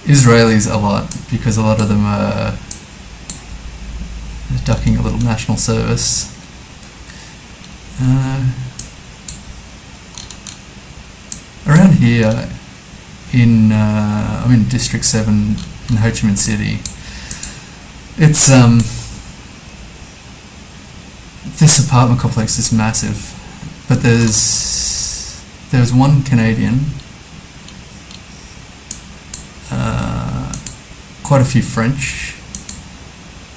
Israelis a lot, because a lot of them are ducking a little national service. Around here, I'm in District 7 in Ho Chi Minh City. It's this apartment complex is massive, but there's one Canadian, quite a few French,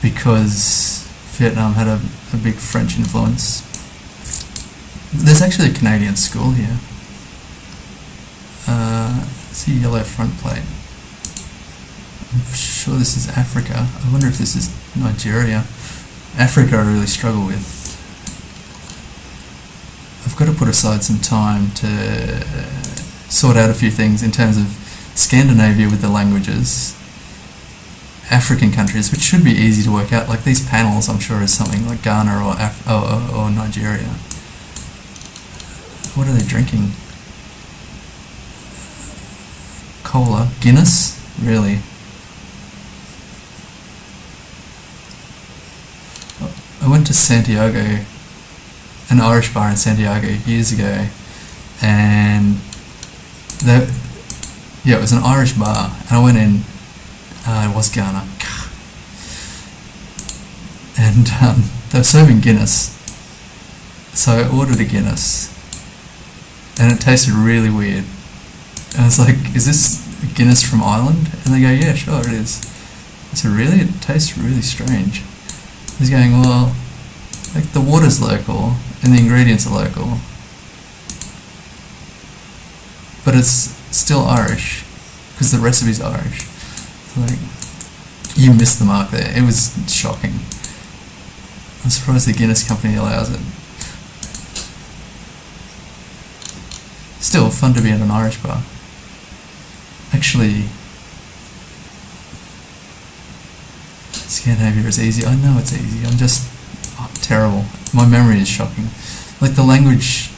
because Vietnam had a big French influence. There's actually a Canadian school here. It's a yellow front plate. I'm sure this is Africa. I wonder if this is Nigeria. Africa I really struggle with. I've got to put aside some time to sort out a few things in terms of Scandinavia with the languages, African countries, which should be easy to work out. Like these panels, I'm sure is something like Ghana or Nigeria. What are they drinking? Cola? Guinness? Really? I went to Santiago, an Irish bar in Santiago years ago, and it was an Irish bar, and I went in, it was Ghana, and they were serving Guinness, so I ordered a Guinness, and it tasted really weird, and I was like, is this Guinness from Ireland? And they go, yeah, sure it is. I said, really? It tastes really strange. He's going, well, like the water's local and the ingredients are local. but it's still Irish because the recipe's Irish. So, like, you missed the mark there. It was shocking. I'm surprised the Guinness Company allows it. Still fun to be at an Irish bar. Actually, Scandinavia is easy. I know it's easy. I'm just terrible. My memory is shocking. Like the languages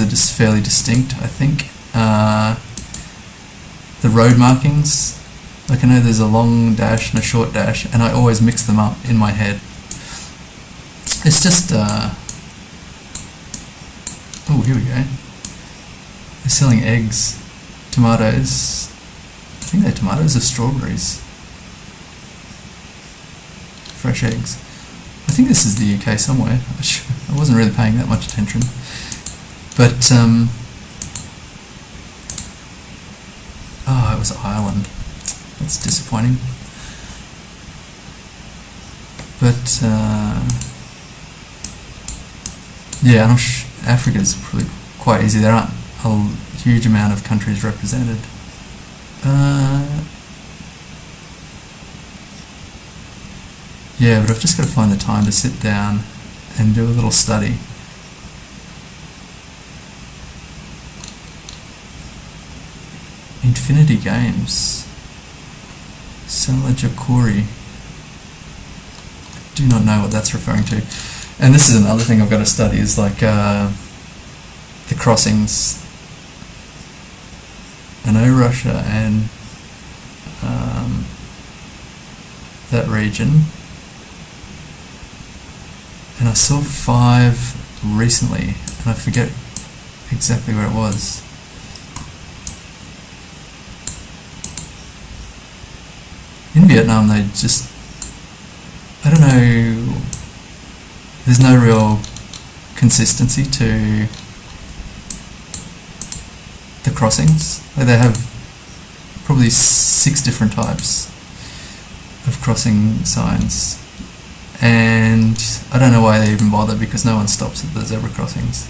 are just fairly distinct, I think. The road markings, like I know there's a long dash and a short dash, and I always mix them up in my head. It's just, oh, here we go. They're selling eggs, tomatoes. I think they're tomatoes or strawberries. Fresh eggs. I think this is the UK somewhere. I wasn't really paying that much attention. But, oh, it was Ireland. That's disappointing. But, yeah, Africa's probably quite easy. There aren't a huge amount of countries represented. Yeah, but I've just got to find the time to sit down and do a little study. Infinity Games. Salajakuri. I do not know what that's referring to. And this is another thing I've got to study, is like the crossings. I know Russia and that region. And I saw 5 recently, and I forget exactly where it was. In Vietnam, they just, I don't know, there's no real consistency to the crossings. Like they have probably 6 different types of crossing signs. And I don't know why they even bother, because no one stops at the zebra crossings.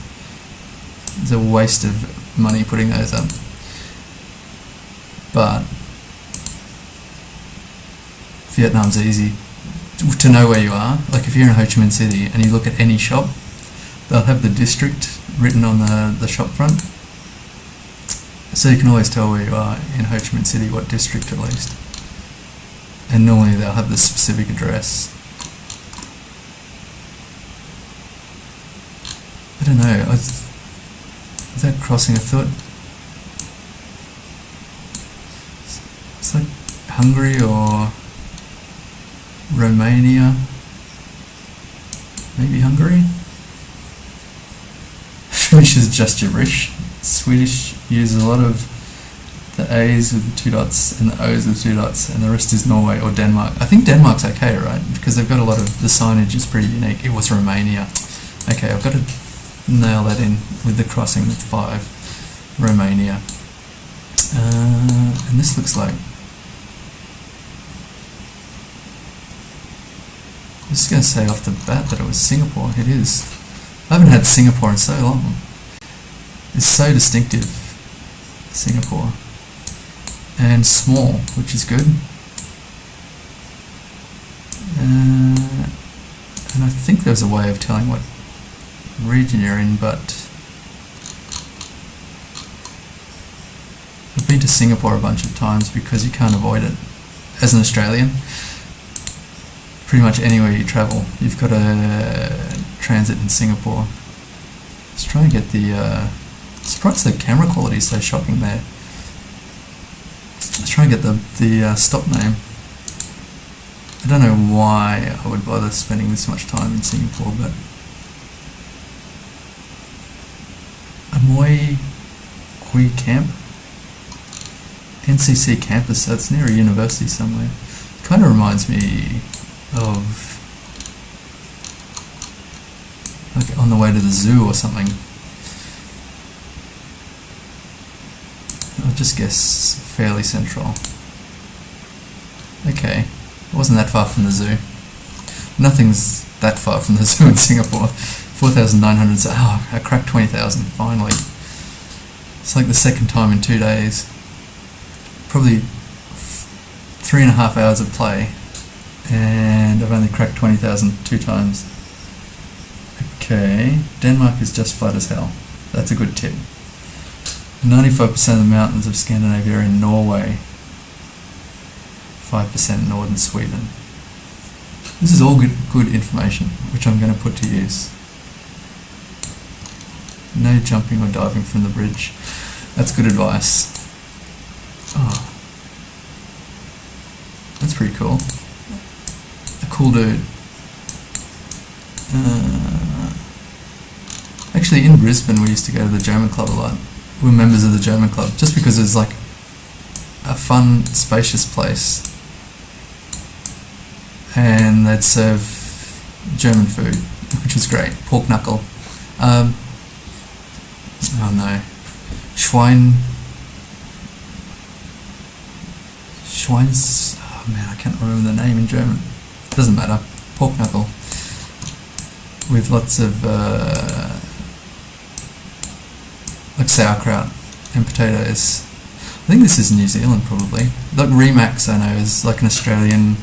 It's a waste of money putting those up. But Vietnam's easy to know where you are. Like if you're in Ho Chi Minh City and you look at any shop, they'll have the district written on the shop front. So you can always tell where you are in Ho Chi Minh City, what district at least. And normally they'll have the specific address. I don't know, is that crossing? I thought it's like Hungary or Romania, maybe Hungary. Finnish is just gibberish. Swedish uses a lot of the A's with the 2 dots and the O's with 2 dots, and the rest is Norway or Denmark. I think Denmark's okay, right? Because they've got a lot of, the signage is pretty unique. It was Romania. Okay, I've got to nail that in with the crossing with 5. Romania. And this looks like, I'm just going to say off the bat that it was Singapore. It is. I haven't had Singapore in so long. It's so distinctive, Singapore. And small, which is good. And I think there's a way of telling what region you're in, but I've been to Singapore a bunch of times because you can't avoid it. As an Australian, pretty much anywhere you travel, you've got a transit in Singapore. Let's try and get the, surprised the camera quality is so shocking there. Let's try and get the stop name. I don't know why I would bother spending this much time in Singapore, but Amoy Kui Camp, NCC campus, so it's near a university somewhere. Kind of reminds me of like on the way to the zoo or something. I'll just guess fairly central. Okay, it wasn't that far from the zoo. Nothing's that far from the zoo in Singapore. 4,900, oh, I cracked 20,000, finally. It's like the second time in 2 days. Probably 3.5 hours of play, and I've only cracked 20,000 2 times. Okay, Denmark is just flat as hell. That's a good tip. 95% of the mountains of Scandinavia are in Norway. 5% northern Sweden. This is all good information, which I'm going to put to use. No jumping or diving from the bridge. That's good advice. Oh, that's pretty cool. A cool dude. Actually, in Brisbane, we used to go to the German club a lot. We were members of the German club just because it's like a fun, spacious place, and they'd serve German food, which was great. Pork knuckle. Oh no, Schweins. Oh man, I can't remember the name in German. Doesn't matter. Pork knuckle with lots of like sauerkraut and potatoes. I think this is New Zealand probably. Like Remax, I know, is like an Australian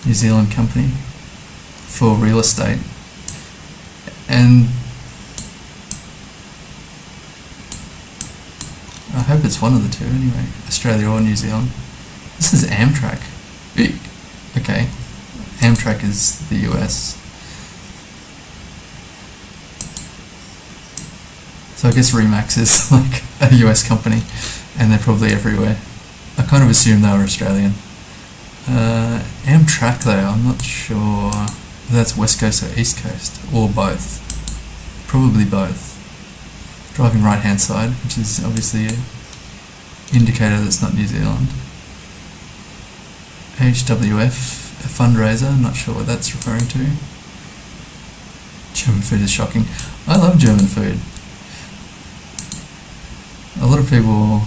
New Zealand company for real estate, and I hope it's one of the two anyway, Australia or New Zealand. This is Amtrak. Big. Okay. Amtrak is the US. So I guess Remax is like a US company, and they're probably everywhere. I kind of assumed they were Australian. Amtrak though, I'm not sure if that's West Coast or East Coast, or both. Probably both. Driving right hand side, which is obviously an indicator that it's not New Zealand. HWF, a fundraiser, not sure what that's referring to. German food is shocking. I love German food. A lot of people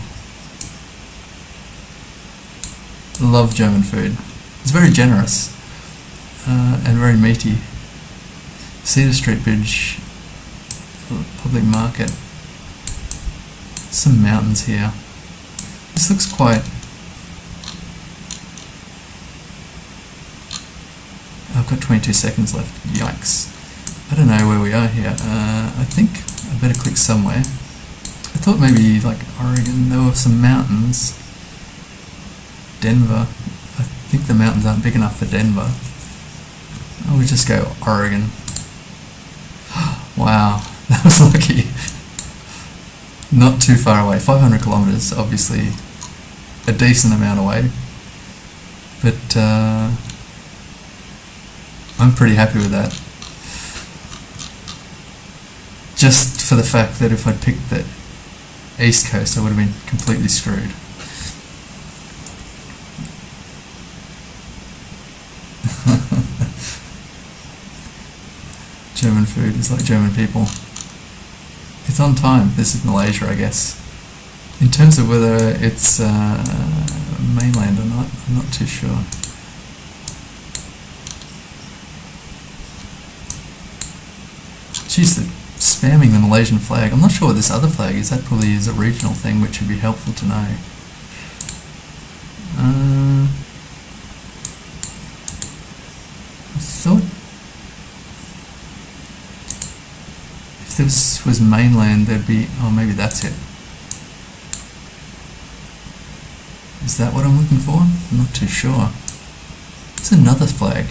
love German food. It's very generous and very meaty. Cedar Street Bridge, public market. Some mountains here. This looks quite... I've got 22 seconds left. Yikes. I don't know where we are here. I think I better click somewhere. I thought maybe like Oregon. There were some mountains. Denver. I think the mountains aren't big enough for Denver. I would just go Oregon. Wow, that was lucky. Not too far away. 500 kilometers, obviously a decent amount away. But I'm pretty happy with that. Just for the fact that if I'd picked the East Coast, I would have been completely screwed. German food is like German people. It's on time. This is Malaysia, I guess. In terms of whether it's mainland or not, I'm not too sure. Jeez, they're spamming the Malaysian flag. I'm not sure what this other flag is. That probably is a regional thing, which would be helpful to know. I thought if this was mainland, there'd be... Oh, maybe that's it. Is that what I'm looking for? I'm not too sure. It's another flag.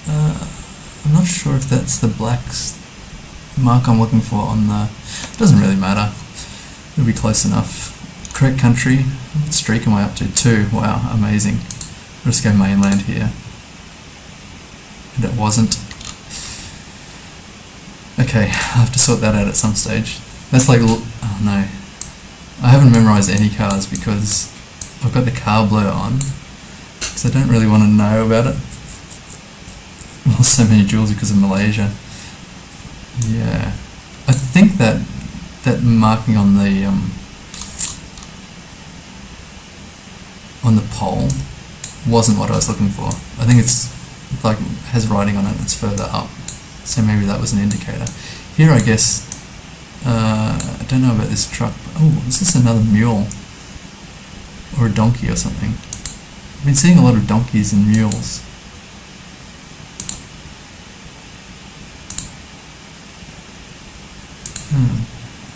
I'm not sure if that's the black mark I'm looking for on the... Doesn't really matter. It'll be close enough. Correct country. What streak am I up to? 2. Wow, amazing. I'll just go mainland here. And it wasn't. Okay, I'll have to sort that out at some stage. That's like... Oh no. I haven't memorised any cars because I've got the car blur on. Because I don't really want to know about it. Well, so many jewels because of Malaysia. Yeah. I think that marking on the pole wasn't what I was looking for. I think it's like has writing on it. It's further up. So maybe that was an indicator. Here I guess, I don't know about this truck. Oh, is this another mule? Or a donkey or something? I've been seeing a lot of donkeys and mules.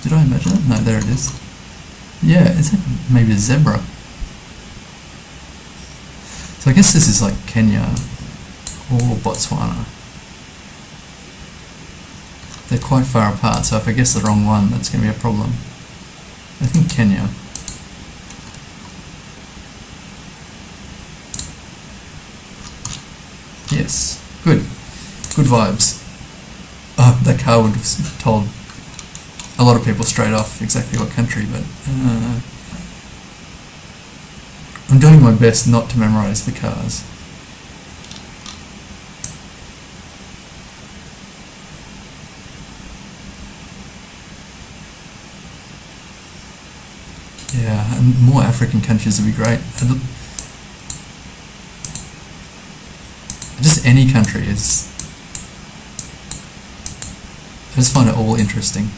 Did I imagine it? No, there it is. Yeah, is it maybe a zebra? So I guess this is like Kenya or Botswana. They're quite far apart, so if I guess the wrong one, that's going to be a problem. I think Kenya. Yes, good. Good vibes. Oh, that car would have told a lot of people straight off exactly what country, but I'm doing my best not to memorize the cars. Yeah, and more African countries would be great. Just any country is... I just find it all interesting.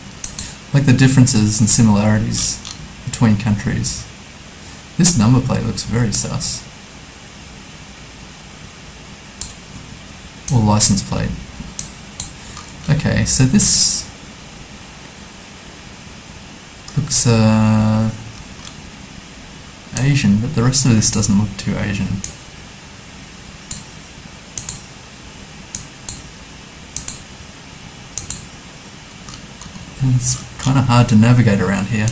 Like the differences and similarities between countries. This number plate looks very sus. Or license plate. Okay, so this looks Asian, but the rest of this doesn't look too Asian. And it's kind of hard to navigate around here.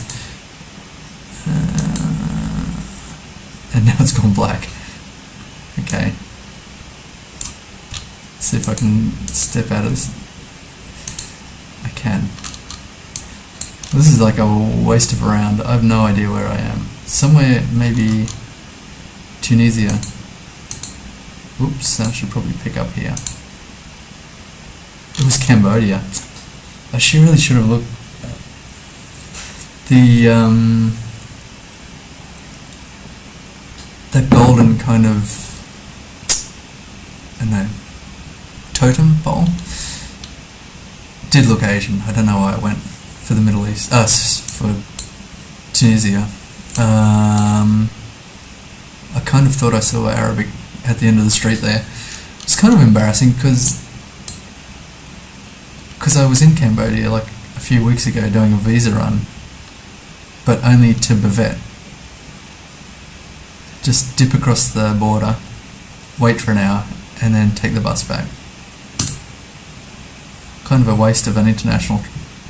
And now it's gone black. Okay. Let's see if I can step out of this. I can. This is like a waste of a round. I have no idea where I am. Somewhere, maybe Tunisia. Oops, I should probably pick up here. It was Cambodia. I really should have looked. That golden kind of, I don't know, totem pole did look Asian. I don't know why I went for the Middle East. For Tunisia. I kind of thought I saw Arabic at the end of the street there. It's kind of embarrassing because I was in Cambodia like a few weeks ago doing a visa run, but only to Bavet. Just dip across the border, wait for an hour, and then take the bus back. Kind of a waste of an international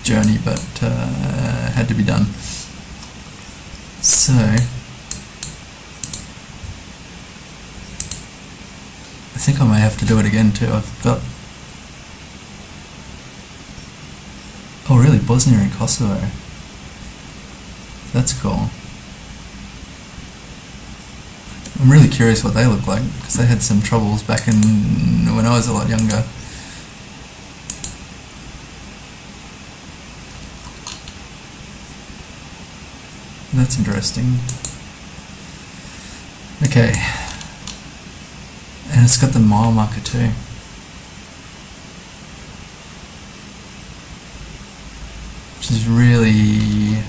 journey, but had to be done. So, I think I may have to do it again too. I've got... Oh really, Bosnia and Kosovo. That's cool. I'm really curious what they look like, because they had some troubles back in when I was a lot younger. That's interesting. Okay. And it's got the mile marker too. Which is really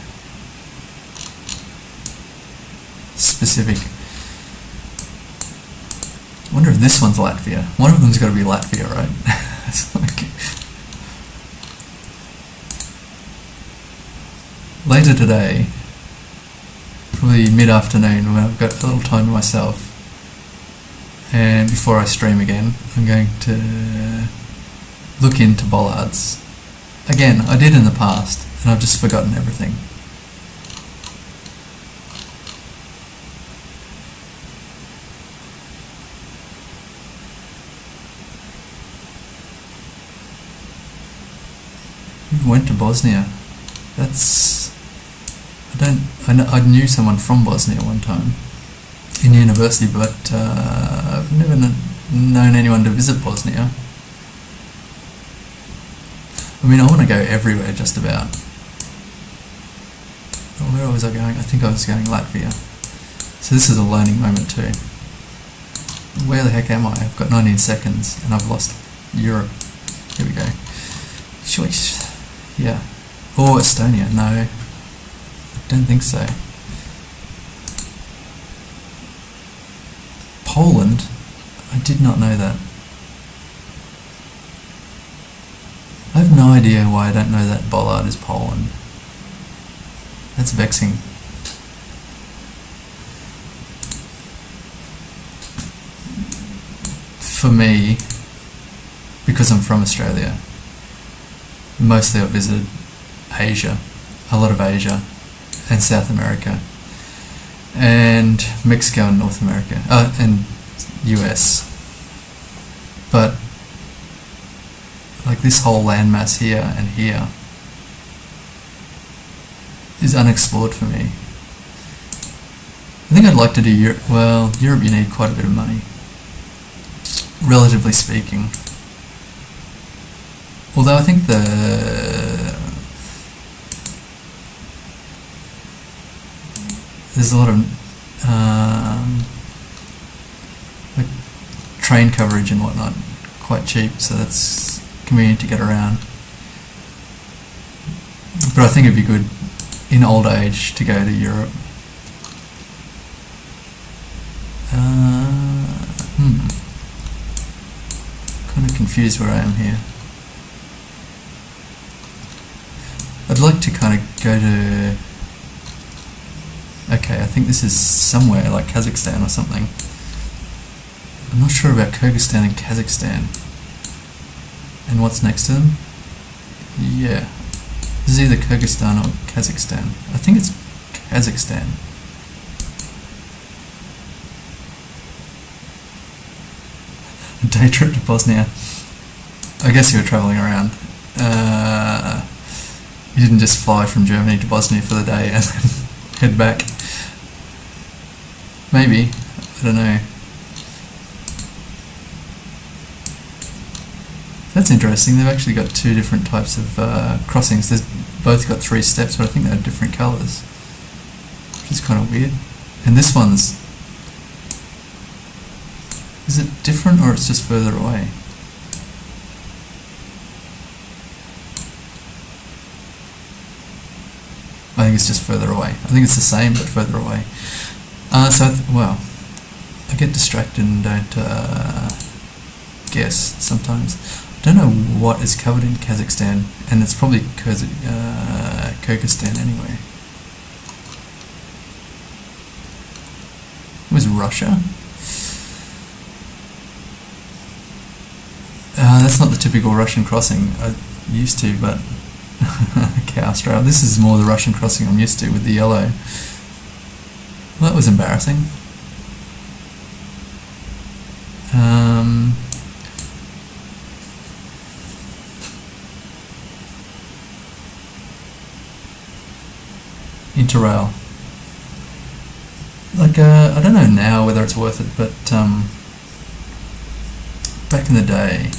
specific. I wonder if this one's Latvia. One of them's got to be Latvia, right? It's like... Later today, probably mid-afternoon, when I've got a little time to myself, and before I stream again, I'm going to look into bollards. Again, I did in the past, and I've just forgotten everything. We went to Bosnia. That's... I knew someone from Bosnia one time in university, but I've never known anyone to visit Bosnia. I mean, I want to go everywhere, just about. Where was I going? I think I was going Latvia. So this is a learning moment too. Where the heck am I? I've got 19 seconds and I've lost Europe. Here we go. Choice. Yeah. Or Estonia. No. I don't think so. Poland? I did not know that. I have no idea why I don't know that bollard is Poland. That's vexing. For me, because I'm from Australia, mostly I've visited Asia, a lot of Asia, and South America, and Mexico and North America, and US. But like this whole landmass here and here is unexplored for me. I think I'd like to do Europe. Well, Europe you need quite a bit of money, relatively speaking. Although I think there's a lot of like train coverage and whatnot, quite cheap, so that's convenient to get around. But I think it'd be good in old age to go to Europe. Kind of confused where I am here. I'd like to kind of go to... Okay, I think this is somewhere like Kazakhstan or something. I'm not sure about Kyrgyzstan and Kazakhstan. And what's next to them? Yeah. This is either Kyrgyzstan or Kazakhstan. I think it's Kazakhstan. A day trip to Bosnia. I guess you were travelling around. You didn't just fly from Germany to Bosnia for the day and then head back. Maybe. I don't know. That's interesting. They've actually got two different types of crossings. They've both got 3 steps, but I think they're different colours, which is kind of weird. And this one's... Is it different or it's just further away? I think it's just further away. I think it's the same but further away. Well, I get distracted and don't guess sometimes. I don't know what is covered in Kazakhstan, and it's probably Kyrgyzstan anyway. It was Russia? That's not the typical Russian crossing I used to, but okay, Australia. This is more the Russian crossing I'm used to with the yellow. Well, that was embarrassing. Interrail. Like, I don't know now whether it's worth it, but back in the day,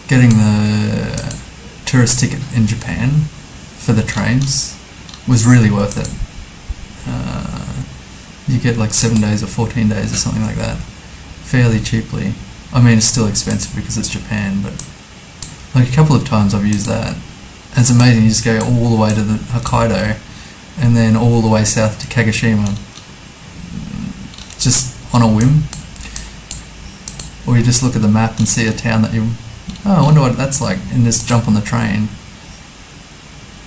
getting the tourist ticket in Japan for the trains was really worth it. You get like 7 days or 14 days or something like that, fairly cheaply. I mean, it's still expensive because it's Japan, but like a couple of times I've used that. And it's amazing. You just go all the way to the Hokkaido and then all the way south to Kagoshima, just on a whim. Or you just look at the map and see a town that you, I wonder what that's like, and just jump on the train,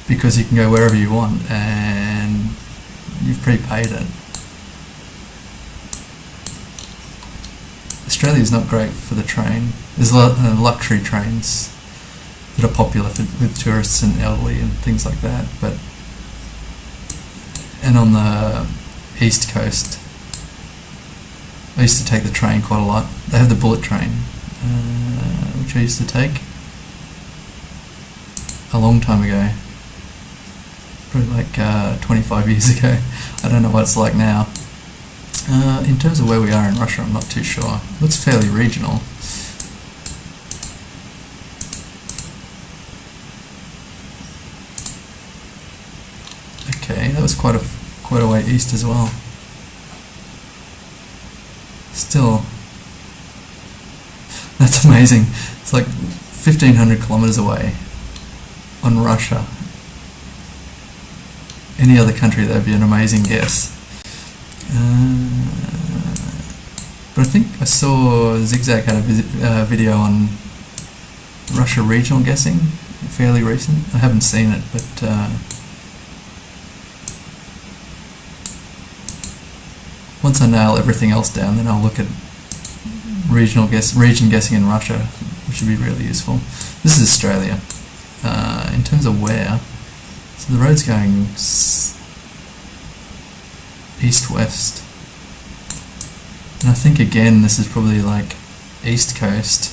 because you can go wherever you want and you've prepaid it. Australia's not great for the train. There's a lot of luxury trains that are popular with tourists and elderly and things like that, and on the east coast I used to take the train quite a lot. They have the bullet train, which I used to take a long time ago, probably like 25 years ago. I don't know what it's like now. In terms of where we are in Russia, I'm not too sure. It looks fairly regional. Okay, that was quite a way east as well. Still, That's amazing. It's like 1,500 kilometers away on Russia. Any other country, that would be an amazing guess. But I think I saw Zigzag had a video on Russia regional guessing, fairly recent. I haven't seen it, but once I nail everything else down, then I'll look at region guessing in Russia, which would be really useful. This is Australia. In terms of where, so the road's going east-west, and I think again this is probably like east coast.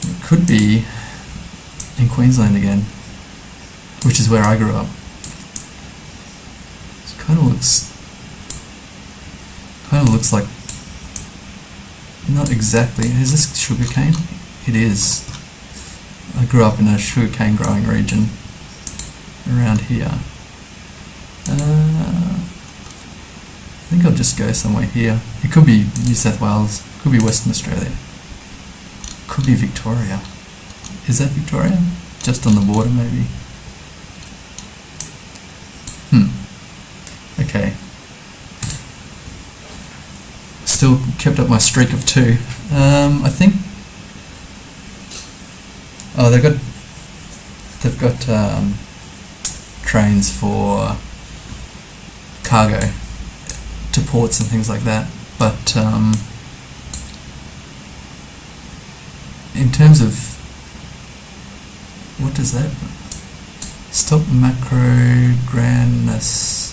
It could be in Queensland again, which is where I grew up. It kind of looks like, not exactly. Is this sugarcane? It is. I grew up in a sugarcane growing region around here. I think I'll just go somewhere here. It could be New South Wales, could be Western Australia, could be Victoria. Is that Victoria? Just on the border maybe? Okay. Still kept up my streak of 2. I think. Oh, they've got trains for cargo to ports and things like that. But in terms of what does that? Stop macro grandness.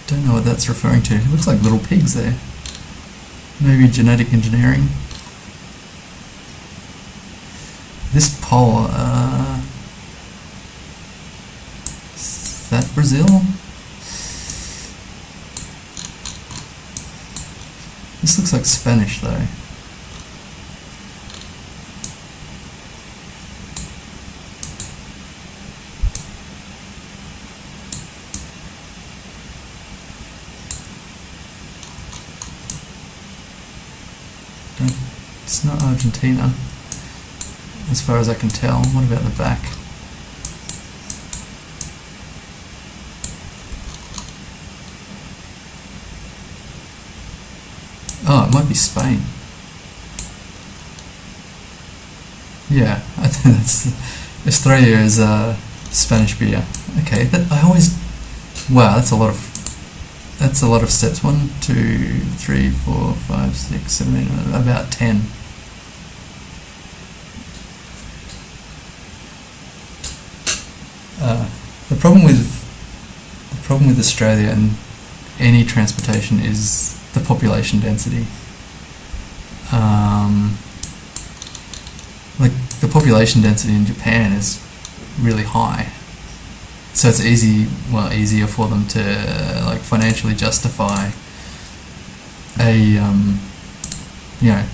Don't know what that's referring to. It looks like little pigs there. Maybe genetic engineering. This pole, is that Brazil? This looks like Spanish though. It's not Argentina, as far as I can tell. What about the back? Oh, it might be Spain. Yeah, I think that's Estrella is Spanish beer. Okay, wow, that's a lot of steps. 1, 2, 3, 4, 5, 6, 7, 8, about 10. The problem with Australia and any transportation is the population density. Like the population density in Japan is really high, so it's easier for them to like financially justify a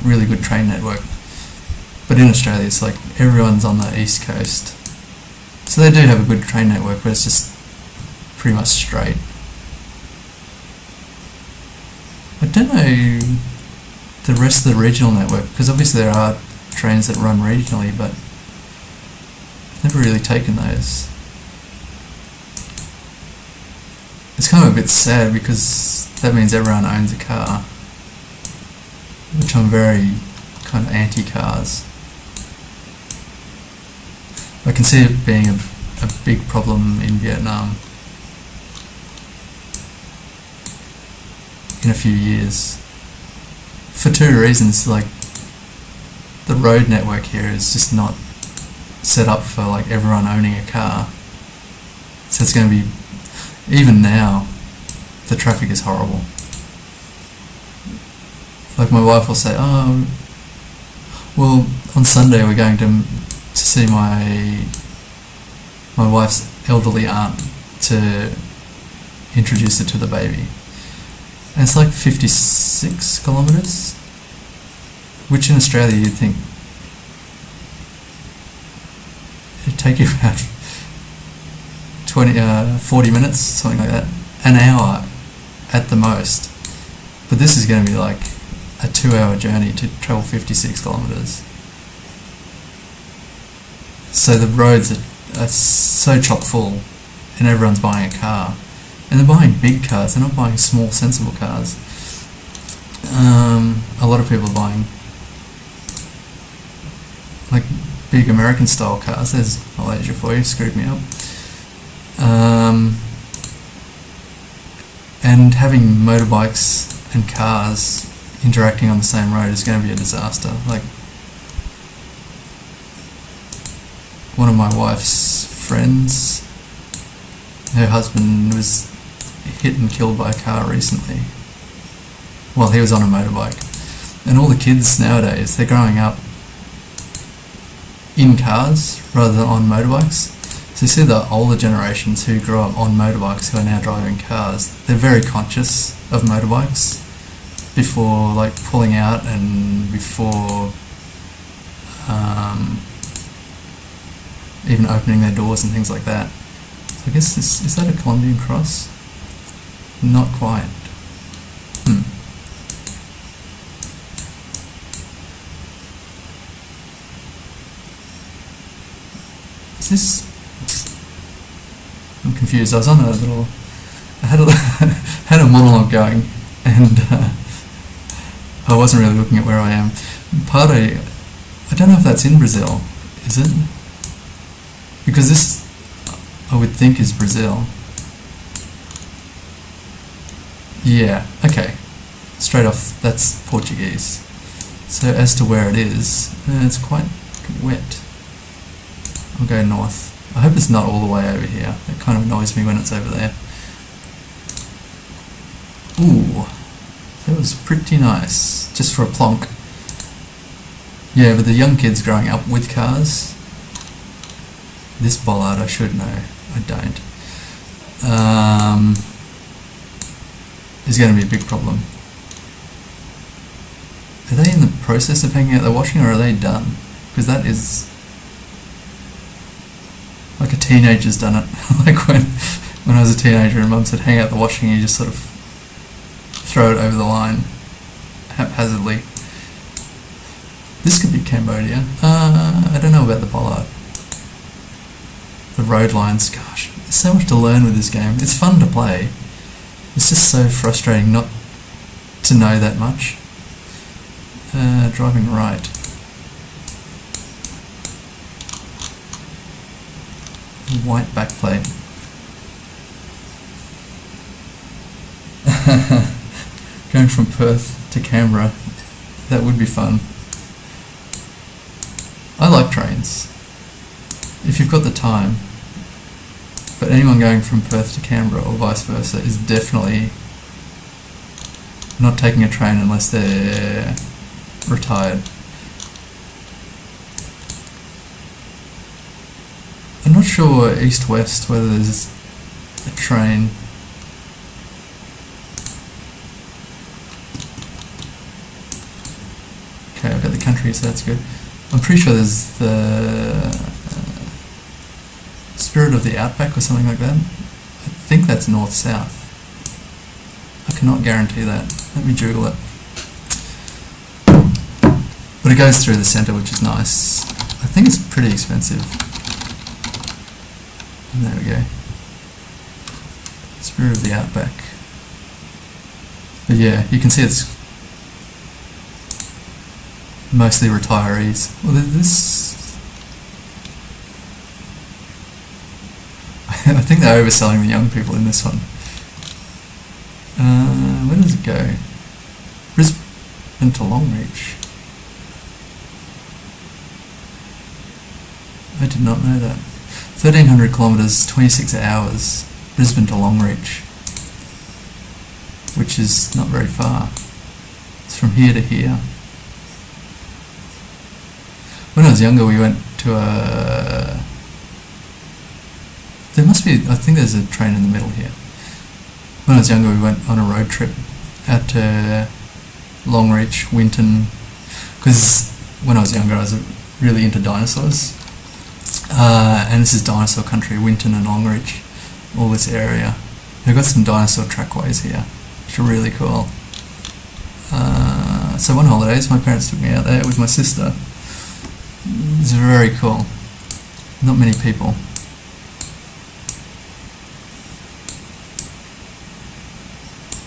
really good train network. But in Australia, it's like everyone's on the east coast. So they do have a good train network, but it's just pretty much straight. I don't know the rest of the regional network, because obviously there are trains that run regionally, but I've never really taken those. It's kind of a bit sad because that means everyone owns a car, which I'm very kind of anti-cars. I can see it being a big problem in Vietnam in a few years, for 2 reasons. Like the road network here is just not set up for like everyone owning a car, so it's going to be, even now the traffic is horrible. Like my wife will say, oh well, on Sunday we're going to see my wife's elderly aunt to introduce her to the baby. And it's like 56 kilometres, which in Australia you'd think it'd take you about 40 minutes, something like that, an hour at the most. But this is going to be like a 2-hour journey to travel 56 kilometres. So the roads are so chock full, and everyone's buying a car. And they're buying big cars, they're not buying small, sensible cars. A lot of people are buying like big American style cars. There's Malaysia for you, screwed me up. And having motorbikes and cars interacting on the same road is going to be a disaster. Like, one of my wife's friends, her husband was hit and killed by a car recently. Well, he was on a motorbike. And all the kids nowadays, they're growing up in cars rather than on motorbikes. So you see the older generations who grew up on motorbikes who are now driving cars, they're very conscious of motorbikes before like pulling out and before even opening their doors and things like that. So I guess is that a Colombian cross? Not quite. Is this? I'm confused. I was on I had a monologue going, and I wasn't really looking at where I am. I don't know if that's in Brazil, is it? Because this, I would think, is Brazil. Yeah, okay. Straight off, that's Portuguese. So as to where it is, it's quite wet. I'll go north. I hope it's not all the way over here. It kind of annoys me when it's over there. Ooh, that was pretty nice, just for a plonk. Yeah, but the young kids growing up with cars, this bollard I should know, I don't, is going to be a big problem. Are they in the process of hanging out their washing, or are they done? Because that is like a teenager's done it. Like when I was a teenager and Mum said hang out the washing, you just sort of throw it over the line haphazardly. This could be Cambodia. I don't know about the bollard. The road lines, gosh, there's so much to learn with this game. It's fun to play. It's just so frustrating not to know that much. Driving right. White backplate. Going from Perth to Canberra, that would be fun. I like trains, if you've got the time, but anyone going from Perth to Canberra or vice versa is definitely not taking a train unless they're retired. I'm not sure east-west whether there's a train. Okay, I've got the country, so that's good. I'm pretty sure there's the Spirit of the Outback or something like that. I think that's north-south. I cannot guarantee that. Let me Google it. But it goes through the centre, which is nice. I think it's pretty expensive. And there we go. Spirit of the Outback. But yeah, you can see it's mostly retirees. Well, this... I think they're overselling the young people in this one. Where does it go? Brisbane to Longreach. I did not know that. 1,300 kilometres, 26 hours, Brisbane to Longreach, which is not very far. It's from here to here. When I was younger, we went to a... There must be, I think there's a train in the middle here. When I was younger, we went on a road trip out to Longreach, Winton, because when I was younger, I was really into dinosaurs. And this is dinosaur country, Winton and Longreach, all this area They've got some dinosaur trackways here, which are really cool. So on holidays, my parents took me out there with my sister. It's very cool. Not many people.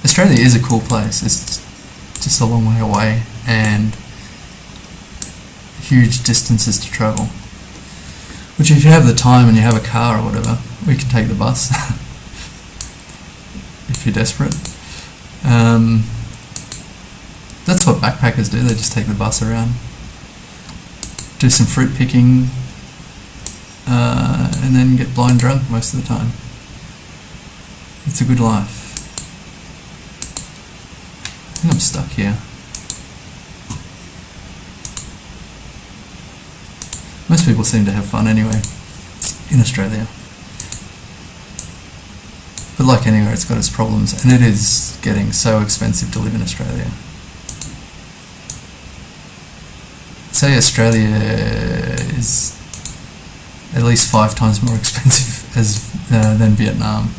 Australia is a cool place. It's just a long way away and huge distances to travel. Which if you have the time and you have a car or whatever, we can take the bus if you're desperate. That's what backpackers do, they just take the bus around, do some fruit picking, and then get blind drunk most of the time. It's a good life. I think I'm stuck here. Most people seem to have fun anyway, in Australia. But like anywhere, it's got its problems, and it is getting so expensive to live in Australia. Say Australia is at least 5 times more expensive than Vietnam.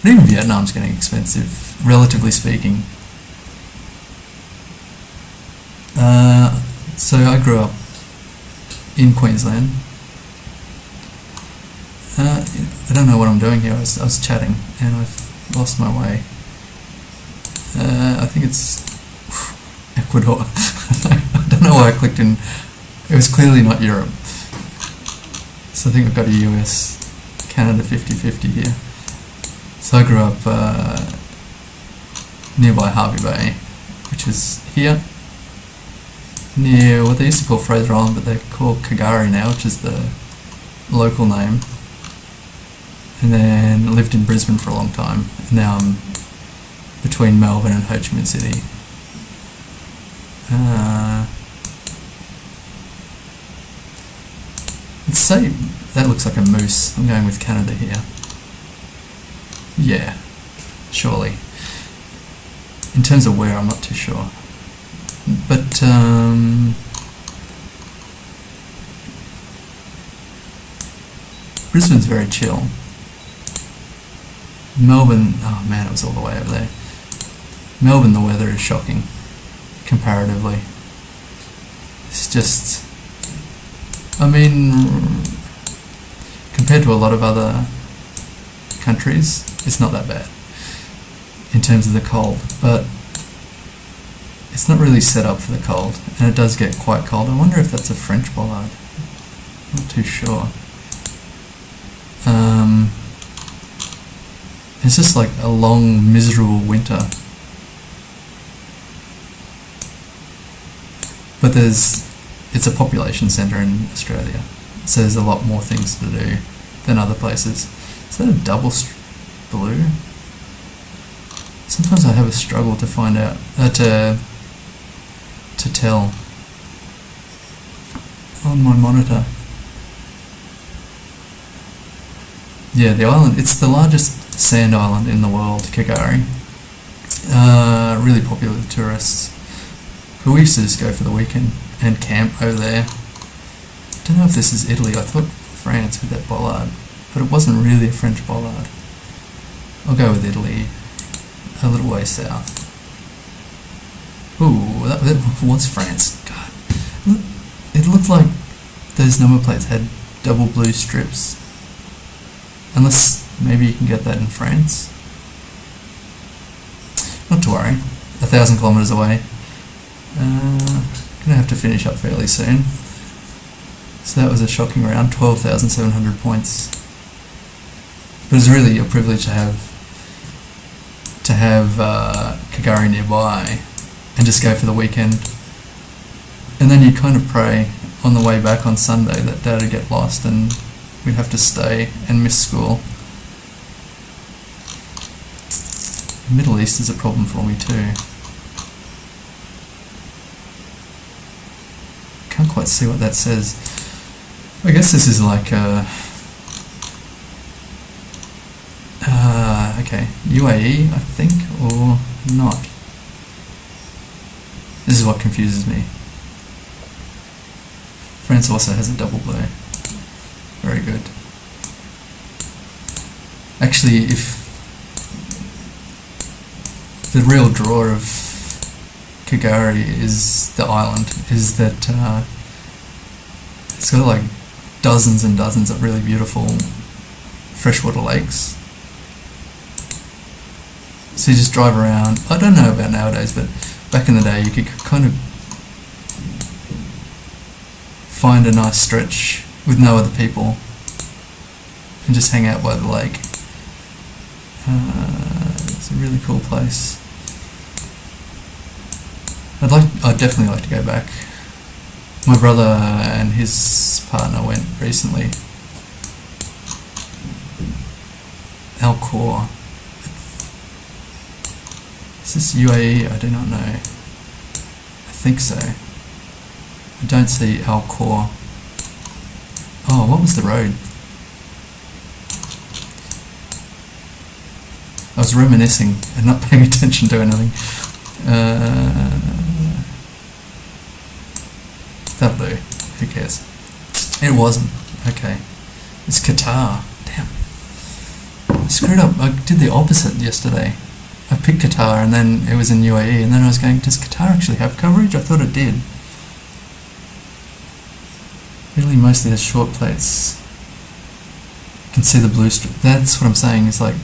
But even Vietnam's getting expensive, relatively speaking. So I grew up in Queensland. I don't know what I'm doing here. I was chatting and I've lost my way. I think it's Ecuador. I don't know why I clicked in. It was clearly not Europe. So I think I've got a US, Canada 50-50 here. So I grew up nearby Harvey Bay, which is here, near what they used to call Fraser Island, but they're called Kagari now, which is the local name. And then lived in Brisbane for a long time. And now I'm between Melbourne and Ho Chi Minh City. Let's say that looks like a moose. I'm going with Canada here. Yeah, surely. In terms of where, I'm not too sure. But Brisbane's very chill. Melbourne, oh man, it was all the way over there. Melbourne, the weather is shocking, comparatively. It's just, I mean, compared to a lot of other countries, it's not that bad in terms of the cold, but it's not really set up for the cold, and it does get quite cold. I wonder if that's a French bollard. Not too sure. It's just like a long, miserable winter. But it's a population centre in Australia, so there's a lot more things to do than other places. Is that a double blue? Sometimes I have a struggle to find out, to tell on my monitor. Yeah, the island, it's the largest sand island in the world, Kagari. Really popular with tourists. But we used to just go for the weekend and camp over there. I don't know if this is Italy. I thought France with that bollard, but it wasn't really a French bollard. I'll go with Italy, a little way south. Ooh, that was France. God, it looked like those number plates had double blue strips. Unless maybe you can get that in France. Not to worry. 1,000 kilometres away. Gonna have to finish up fairly soon. So that was a shocking round, 12,700 points. But it was really a privilege to have Kagari nearby and just go for the weekend. And then you kind of pray on the way back on Sunday that Dad would get lost and we'd have to stay and miss school. The Middle East is a problem for me too. Can't quite see what that says. I guess this is like okay, UAE, I think, or not. This is what confuses me. France also has a double blue. Very good. Actually, if the real draw of Kagari is the island, is that it's got like dozens and dozens of really beautiful freshwater lakes. So you just drive around. I don't know about nowadays, but back in the day you could kind of find a nice stretch with no other people and just hang out by the lake. It's a really cool place. I'd definitely like to go back. My brother and his partner went recently. Al-Khor. Is this UAE? I do not know. I think so. I don't see Al-Khor. Oh, what was the road? I was reminiscing and not paying attention to anything. That'll do. Who cares? It wasn't. Okay. It's Qatar. Damn. I screwed up. I did the opposite yesterday. I picked Qatar and then it was in UAE and then I was going, does Qatar actually have coverage? I thought it did. Really mostly has short plates. You can see the blue strip. That's what I'm saying, is like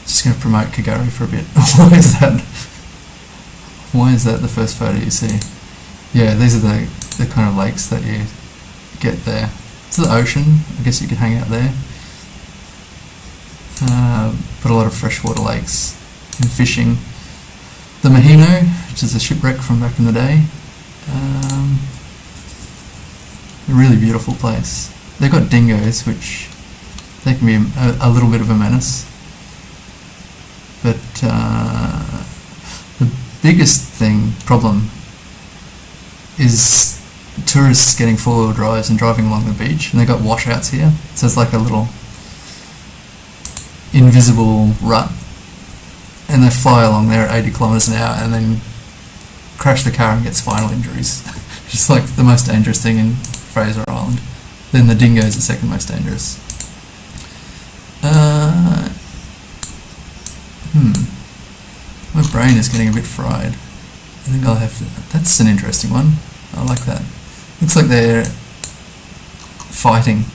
just going to promote Kagari for a bit. Why is that? Why is that the first photo you see? Yeah, these are the kind of lakes that you get there. It's the ocean. I guess you could hang out there. But a lot of freshwater lakes and fishing. The Mahino, which is a shipwreck from back in the day. A really beautiful place. They've got dingoes, which they can be a little bit of a menace. But the biggest problem is tourists getting four-wheel drives and driving along the beach, and they've got washouts here, so it's like a little invisible rut, and they fly along there at 80 kilometres an hour and then crash the car and get spinal injuries. Just like the most dangerous thing in Fraser Island. Then the dingoes are second most dangerous. My brain is getting a bit fried. I think I'll have to... That's an interesting one. I like that. Looks like they're fighting,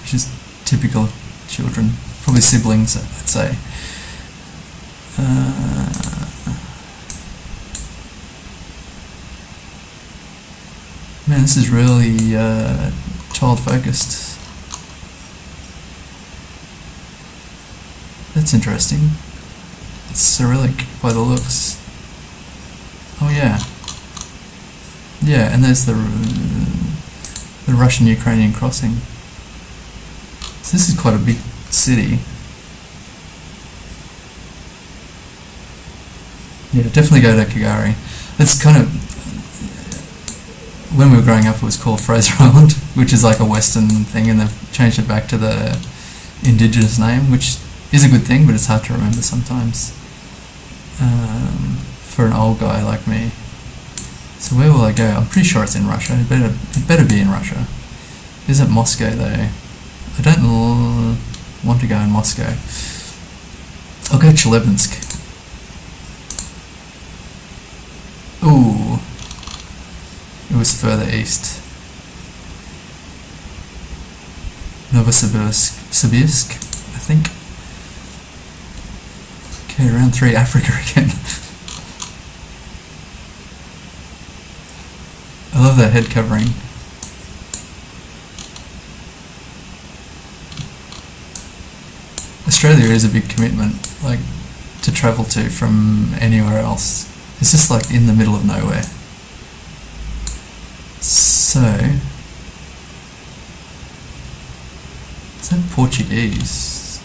which is typical of children. Probably siblings, I'd say. Man, this is really child-focused. That's interesting. It's Cyrillic by the looks. Oh yeah. Yeah, and there's the Russian-Ukrainian crossing. So this is quite a big city. Yeah, definitely go to Kagari. It's kind of... When we were growing up it was called Fraser Island, which is like a Western thing, and they've changed it back to the indigenous name, which is a good thing, but it's hard to remember sometimes. For an old guy like me. So where will I go? I'm pretty sure it's in Russia. It better be in Russia. Isn't Moscow though? I don't want to go in Moscow. I'll go Chelyabinsk. Ooh. It was further east. Novosibirsk, I think. Okay, round 3, Africa again. I love that head covering. Australia is a big commitment, like, to travel to from anywhere else. It's just like in the middle of nowhere. So, is that Portuguese?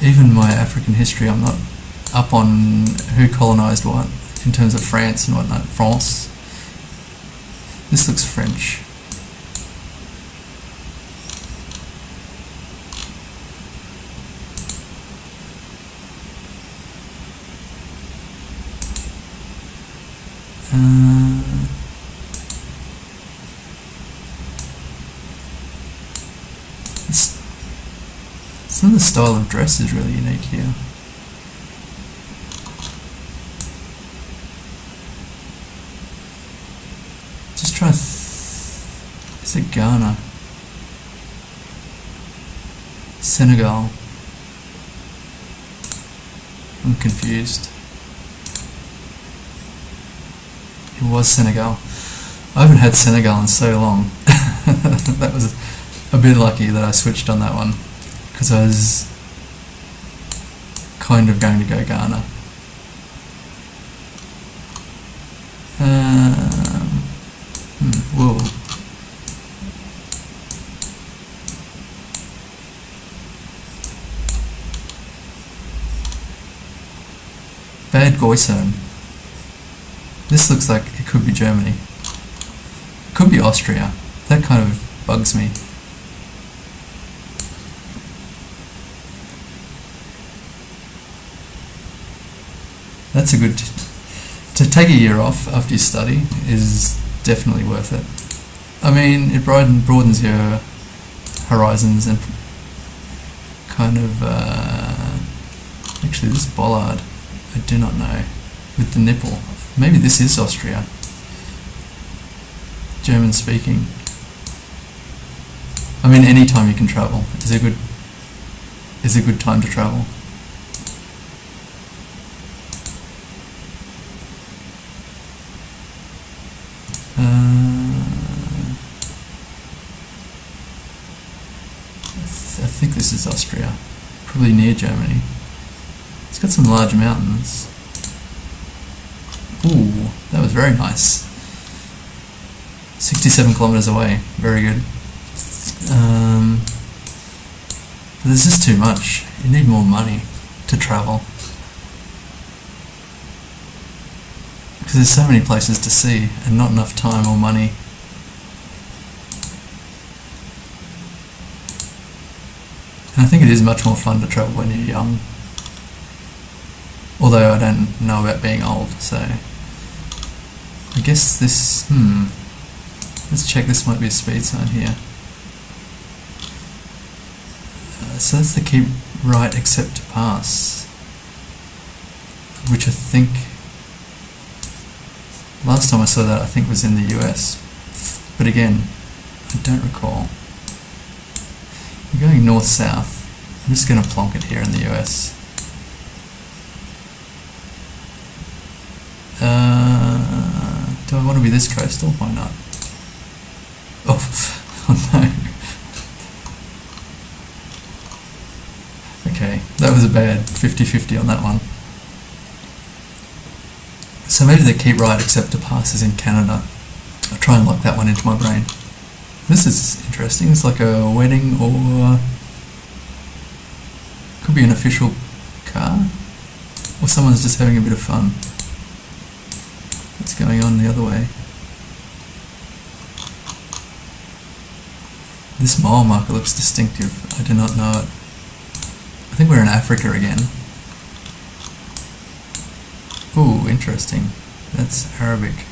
Even my African history, I'm not up on who colonised what in terms of France and whatnot. France. This looks French. Some of the style of dress is really unique here. Just try. Is it Ghana? Senegal? I'm confused. It was Senegal. I haven't had Senegal in so long. That was a bit lucky that I switched on that one, because I was kind of going to go Ghana. Whoa. Bad GeoGuessr. This looks like it could be Germany. It could be Austria. That kind of bugs me. That's a good... To take a year off after you study is definitely worth it. I mean, it broadens your horizons and kind of... actually, this bollard, I do not know. With the nipple. Maybe this is Austria. German speaking. I mean, any time you can travel is a good time to travel. I think this is Austria, probably near Germany. It's got some large mountains. Ooh, that was very nice. 67 kilometers away, very good. But there's just too much. You need more money to travel, because there's so many places to see and not enough time or money. And I think it is much more fun to travel when you're young. Although I don't know about being old, so... I guess this... Let's check, this might be a speed sign here. So that's the keep right except to pass. Which I think... Last time I saw that I think was in the US. But again, I don't recall. We're going north-south. I'm just going to plonk it here in the US. Do I want to be this coastal? Why not? Oh no. Okay, that was a bad 50-50 on that one. So maybe the keep right except to pass is in Canada. I'll try and lock that one into my brain. This is interesting. It's like a wedding, or could be an official car, or someone's just having a bit of fun. What's going on the other way? This mile marker looks distinctive. I do not know it. I think we're in Africa again. Ooh, interesting. That's Arabic.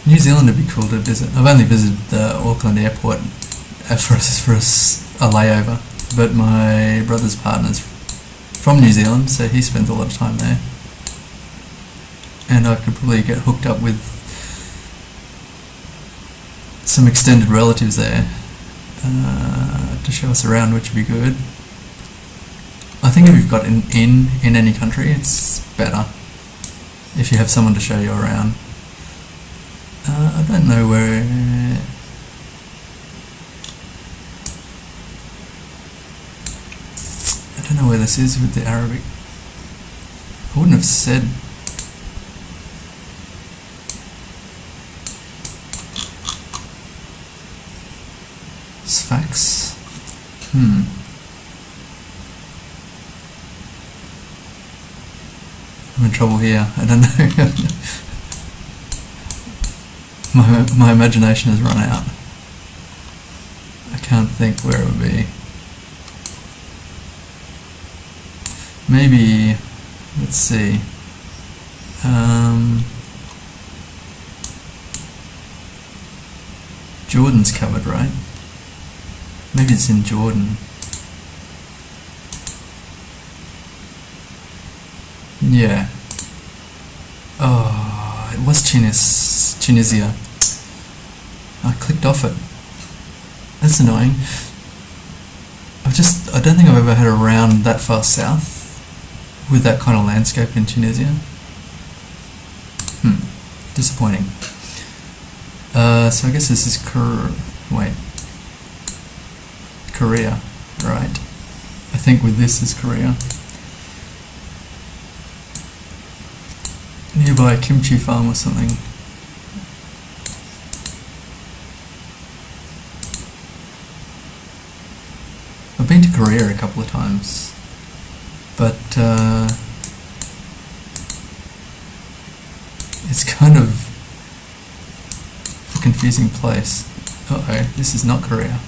New Zealand would be cool to visit. I've only visited the Auckland airport for a layover, but my brother's partner's from New Zealand, so he spends a lot of time there. And I could probably get hooked up with some extended relatives there to show us around, which would be good. I think if you've got an in any country, it's better if you have someone to show you around. I don't know where... I don't know where this is with the Arabic. I wouldn't have said... Sfax? I'm in trouble here. I don't know. My imagination has run out. can't think where it would be. Maybe, let's see. Jordan's covered, right? Maybe it's in Jordan. Yeah. Oh, it was Tunisia. I clicked off it. That's annoying. I don't think I've ever had a round that far south with that kind of landscape in Tunisia. Disappointing. So I guess this is Korea, right? I think with this is Korea. Nearby a kimchi farm or something. I've been to Korea a couple of times, but it's kind of a confusing place. Uh-oh, this is not Korea.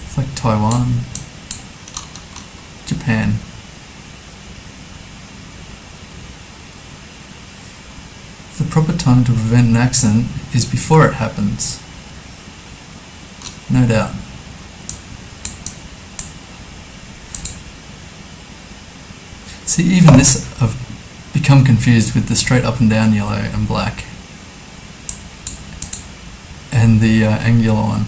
It's like Taiwan, Japan. The proper time to prevent an accident is before it happens. No doubt. See, even this, I've become confused with the straight up and down yellow and black. And the angular one.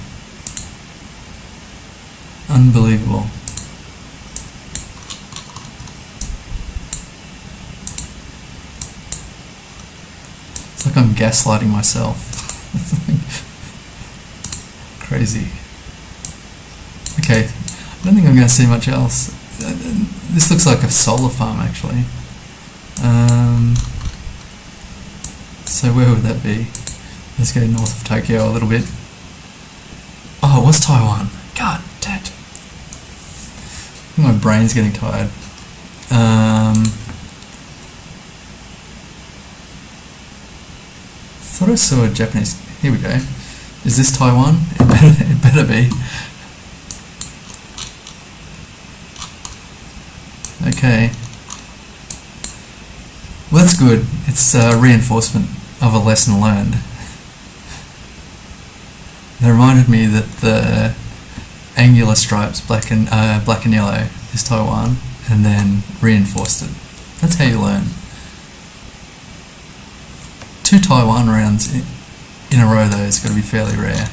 Unbelievable. It's like I'm gaslighting myself. Crazy. Okay, I don't think I'm going to see much else. This looks like a solar farm, actually. So where would that be? Let's go north of Tokyo a little bit. Oh, it was Taiwan. God damn it. I think my brain's getting tired. Thought I saw a Japanese. Here we go. Is this Taiwan? It better be. Okay. Well, that's good. It's reinforcement of a lesson learned. It reminded me that the angular stripes, black and yellow, is Taiwan, and then reinforced it. That's how you learn. 2 Taiwan rounds in a row, though, is going to be fairly rare.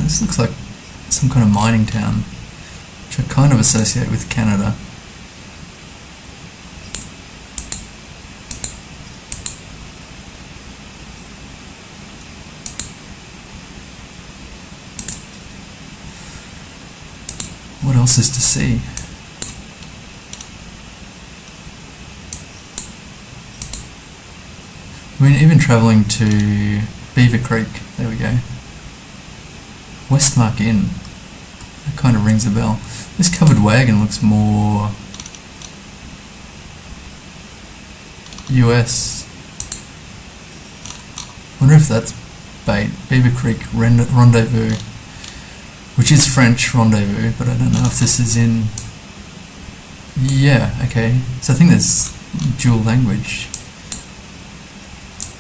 This looks like some kind of mining town, which I kind of associate with Canada. What else is to see? I mean, even travelling to Beaver Creek, there we go. Westmark Inn, that kind of rings a bell. This covered wagon looks more US. Wonder if that's bait. Beaver Creek Rendezvous, which is French rendezvous, but I don't know if this is in. Yeah, okay. So I think there's dual language.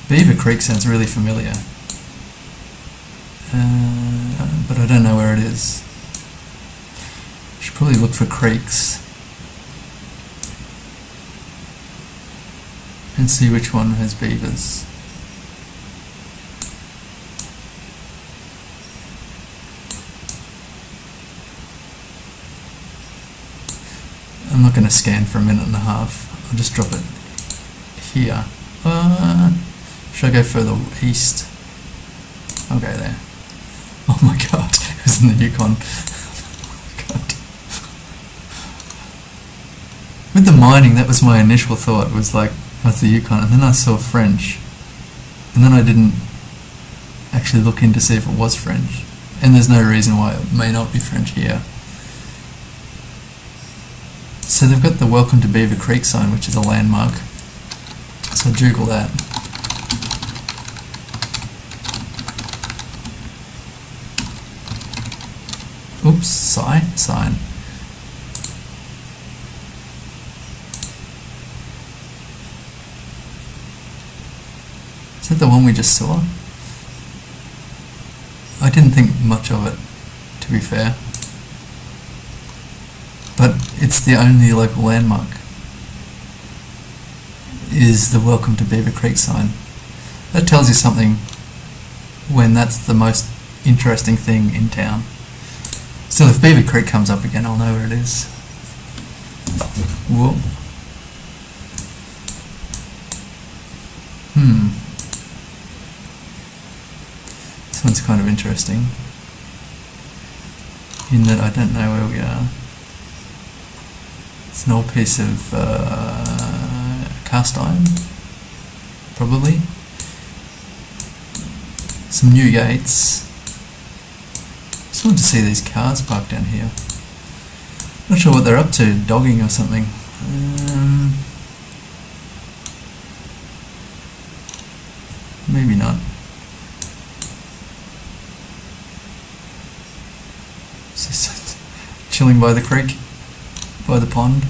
Beaver Creek sounds really familiar, but I don't know where it is. Should probably look for creeks and see which one has beavers. I'm not going to scan for a minute and a half. I'll just drop it here. Should I go further east? I'll go there. Oh my god, it was in the Yukon. God. With the mining, that was my initial thought, was like, that's the Yukon, and then I saw French. And then I didn't actually look in to see if it was French. And there's no reason why it may not be French here. So they've got the Welcome to Beaver Creek sign, which is a landmark. So Google that. Oops, sign. Is that the one we just saw? I didn't think much of it, to be fair. But it's the only local landmark, is the Welcome to Beaver Creek sign. That tells you something when that's the most interesting thing in town. Still, if Beaver Creek comes up again, I'll know where it is. Whoa. This one's kind of interesting, in that I don't know where we are. It's an old piece of cast iron, probably. Some new gates. Just wanted to see these cars parked down here. Not sure what they're up to, dogging or something. Maybe not. Just chilling by the creek, by the pond.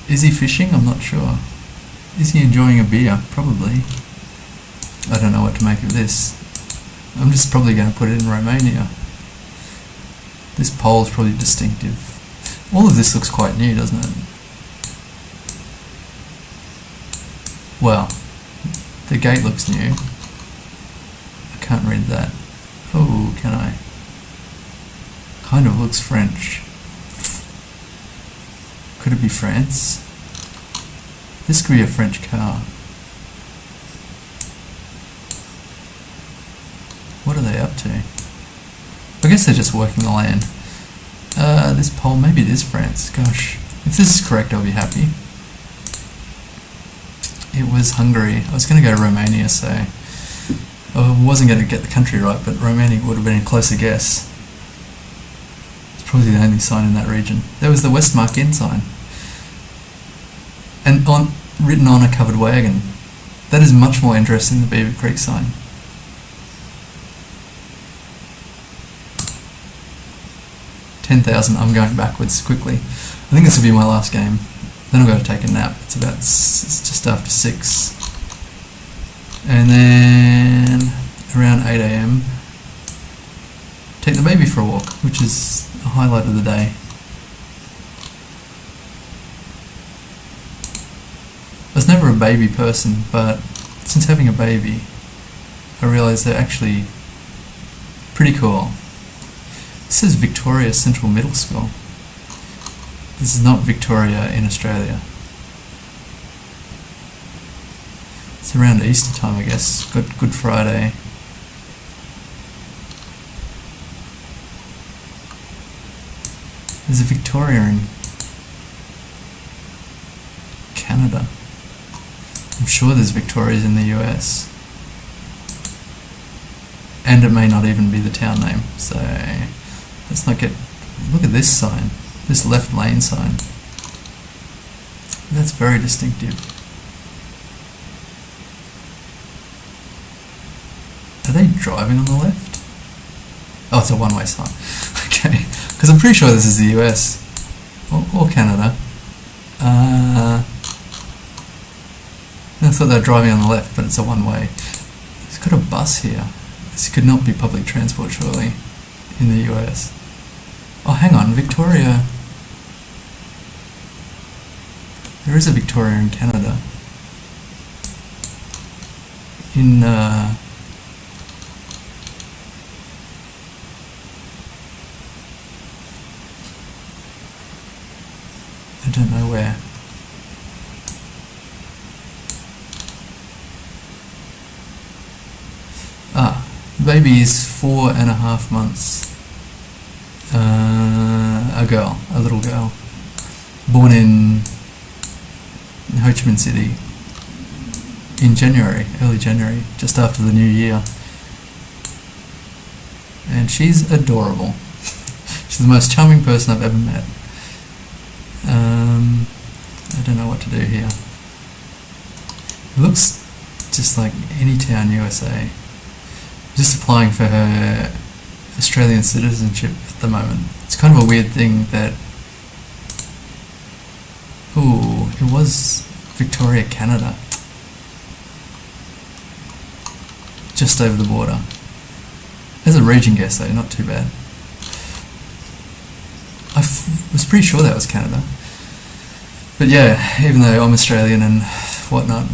Is he fishing? I'm not sure. Is he enjoying a beer? Probably. I don't know what to make of this. I'm just probably going to put it in Romania. This pole is probably distinctive. All of this looks quite new, doesn't it? Well, the gate looks new. I can't read that. Oh, can I? Kind of looks French. Could it be France? This could be a French car. What are they up to? I guess they're just working the land. This pole, maybe it is France. Gosh, if this is correct, I'll be happy. It was Hungary. I was going to go to Romania, so I wasn't going to get the country right, but Romania would have been a closer guess. It's probably the only sign in that region. There was the Westmark Inn sign, and written on a covered wagon. That is much more interesting than the Beaver Creek sign. $10,000. I'm going backwards quickly. I think this will be my last game. Then I've got to take a nap. It's just after 6. And then around 8 AM, take the baby for a walk, which is a highlight of the day. I was never a baby person, but since having a baby, I realised they're actually pretty cool. This is Victoria Central Middle School. This is not Victoria in Australia. It's around Easter time, I guess. Got Good Friday. There's a Victoria in Canada. I'm sure there's Victorias in the US. And it may not even be the town name, so let's not get... Look at this sign, this left lane sign. That's very distinctive. Are they driving on the left? Oh, it's a one-way sign. Okay, because I'm pretty sure this is the US or Canada. I thought they were driving on the left, but it's a one-way. It's got a bus here. This could not be public transport, surely, in the US. Oh, hang on, Victoria. There is a Victoria in Canada. In, I don't know where. The baby is 4.5 months. A little girl, born in Ho Chi Minh City in January, early January, just after the new year. And she's adorable. She's the most charming person I've ever met. I don't know what to do here. It looks just like any town USA. Just applying for her Australian citizenship at the moment. It's kind of a weird thing that... Ooh, it was Victoria, Canada. Just over the border. As a region guess though, not too bad. I was pretty sure that was Canada. But yeah, even though I'm Australian and whatnot.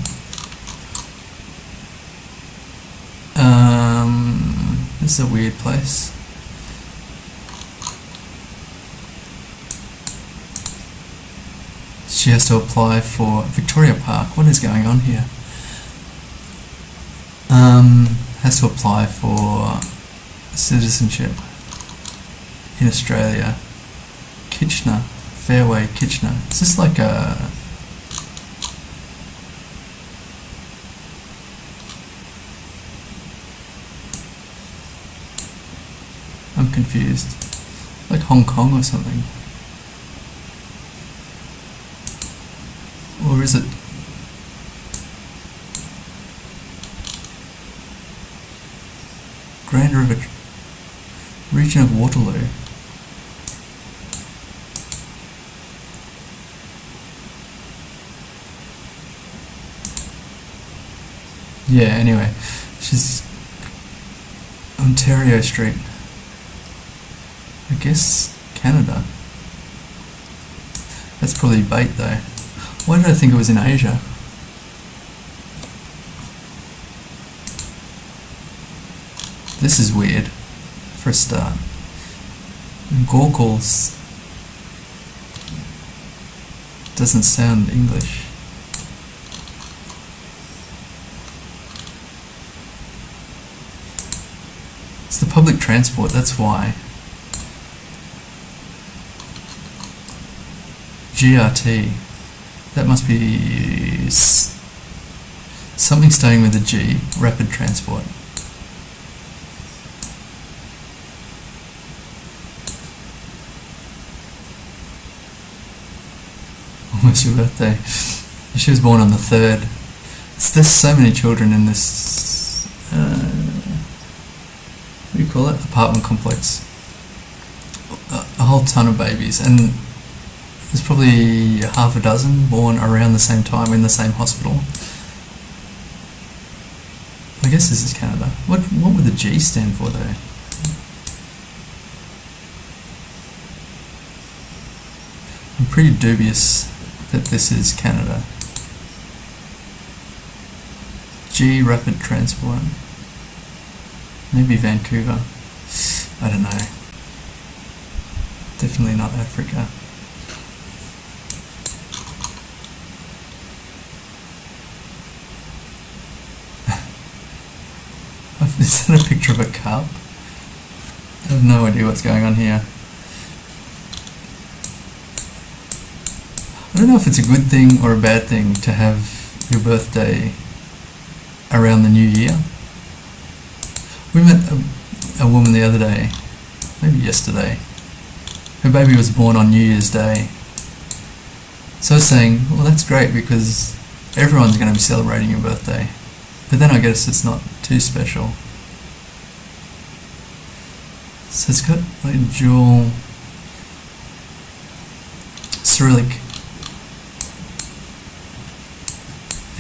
This is a weird place. She has to apply for Victoria Park. What is going on here? Has to apply for citizenship in Australia. Kitchener, Fairway, Kitchener. Is this like a... I'm confused. Like Hong Kong or something. Or is it... Grand River, region of Waterloo. Yeah, anyway, she's Ontario Street. I guess Canada. That's probably bait though. Why did I think it was in Asia? This is weird, for a start. Gorkles doesn't sound English. It's the public transport, that's why. GRT. That must be something starting with a G. Rapid transport. Almost your birthday. She was born on the 3rd. There's so many children in this, what do you call it? Apartment complex. A whole ton of babies, and there's probably half a dozen born around the same time in the same hospital. I guess this is Canada. What would the G stand for though? I'm pretty dubious that this is Canada. G rapid transport. Maybe Vancouver. I don't know. Definitely not Africa. Is that a picture of a cup? I have no idea what's going on here. I don't know if it's a good thing or a bad thing to have your birthday around the new year. We met a woman the other day, maybe yesterday. Her baby was born on New Year's Day. So I was saying, well, that's great because everyone's going to be celebrating your birthday. But then I guess it's not too special. So it's got like dual Cyrillic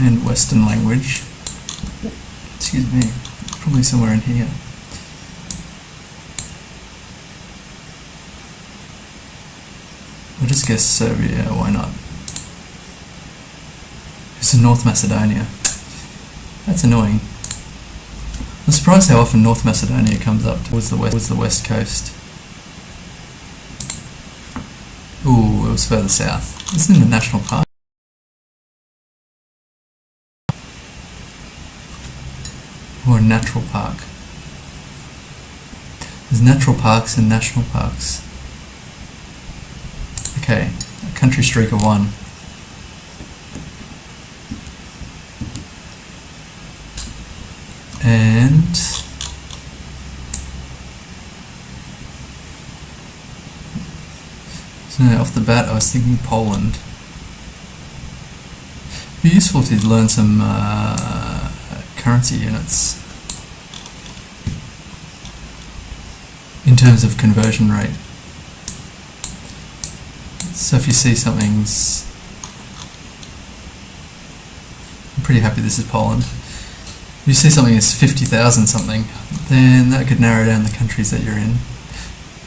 and Western language. Excuse me, probably somewhere in here. I'll just guess Serbia, why not? It's in North Macedonia. That's annoying. I'm surprised how often North Macedonia comes up towards the west coast. Ooh, it was further south. Isn't it a national park? Or a natural park. There's natural parks and national parks. Okay, a country streak of 1. And No, off the bat I was thinking Poland. It'd be useful to learn some currency units in terms of conversion rate. So if you see something's... I'm pretty happy this is Poland. If you see something is 50,000 something, then that could narrow down the countries that you're in.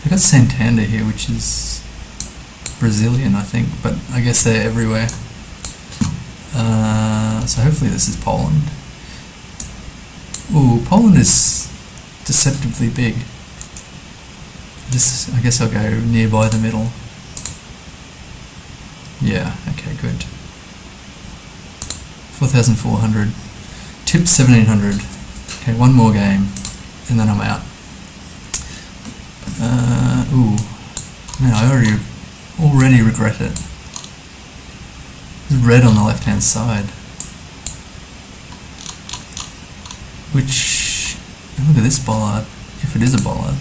They've got Santander here, which is Brazilian, I think, but I guess they're everywhere. So hopefully this is Poland. Ooh, Poland is deceptively big. I guess I'll go nearby the middle. Yeah, okay, good. 4,400. Tip 1,700. Okay, one more game, and then I'm out. Ooh, man, I already regret it. There's red on the left-hand side, which, look at this bollard. If it is a bollard,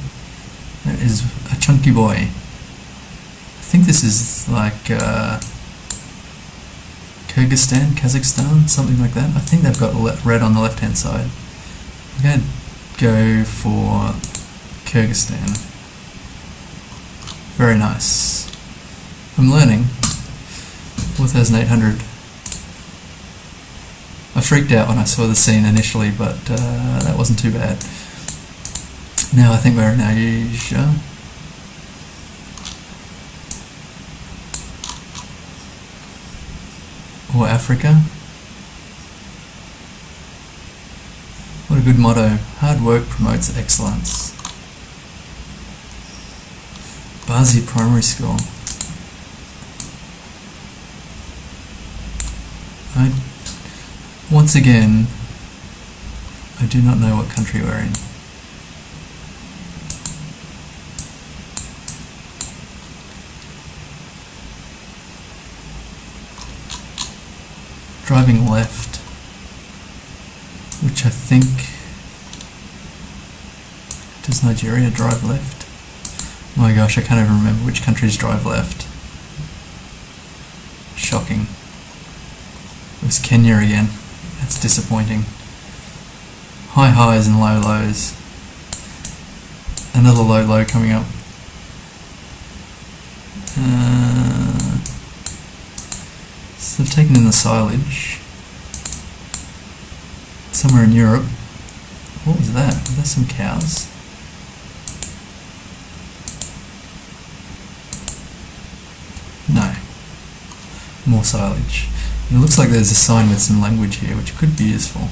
it is a chunky boy. I think this is like Kyrgyzstan, Kazakhstan, something like that. I think they've got red on the left-hand side. I'm going to go for Kyrgyzstan. Very nice. I'm learning. 4,800. I freaked out when I saw the scene initially, but that wasn't too bad. Now I think we're in Asia. Or Africa. What a good motto. Hard work promotes excellence. Bazi Primary School. Once again, I do not know what country we're in. Driving left, which I think, does Nigeria drive left? Oh my gosh, I can't even remember which countries drive left. Shocking. It was Kenya again. That's disappointing. High highs and low lows. Another low low coming up. So they've taken in the silage. Somewhere in Europe. What was that? Were there some cows? No. More silage. And it looks like there's a sign with some language here, which could be useful.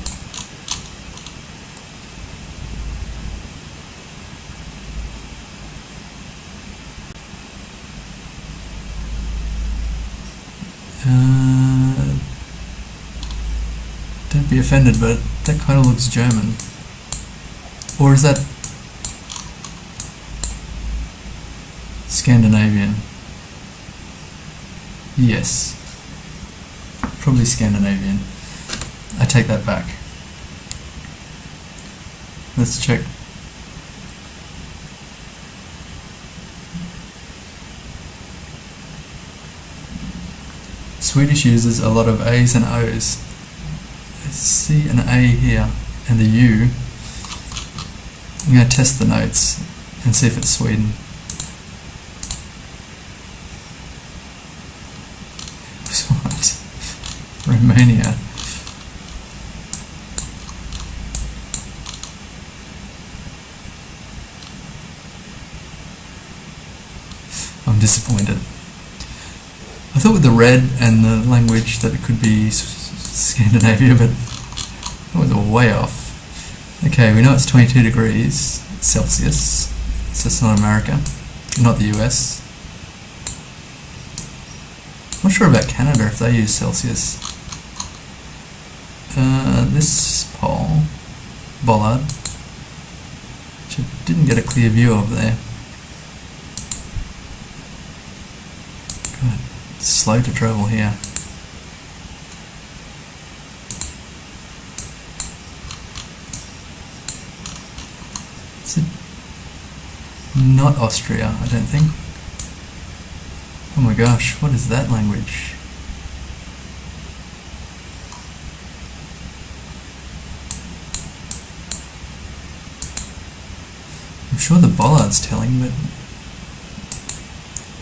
Don't be offended, but that kind of looks German. Or is that Scandinavian? Yes. Probably Scandinavian. I take that back. Let's check. Swedish uses a lot of A's and O's. I see an A here and a U. I'm going to test the notes and see if it's Sweden. What? Romania. I'm disappointed. I thought with the red and the language that it could be Scandinavia, but that was way off. Okay, we know it's 22 degrees Celsius, so it's not America, not the US. I'm not sure about Canada if they use Celsius. This pole, bollard, which I didn't get a clear view of there. God, it's slow to travel here. It's not Austria, I don't think. Oh my gosh, what is that language? I'm sure the bollard's telling, but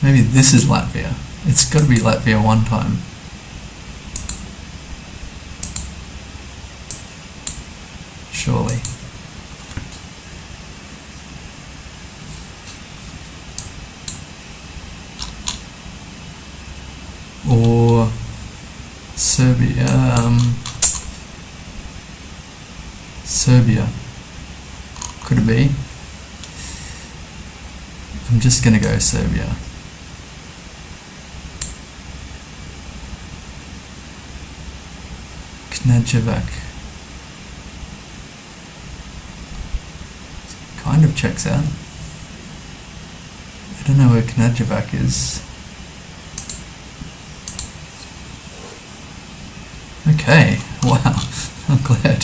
maybe this is Latvia. It's got to be Latvia one time. Surely. Or Serbia. Serbia. Could it be? I'm just gonna go Serbia. Knedjevac. Kind of checks out. I don't know where Knedjevac is. Okay, wow, I'm glad.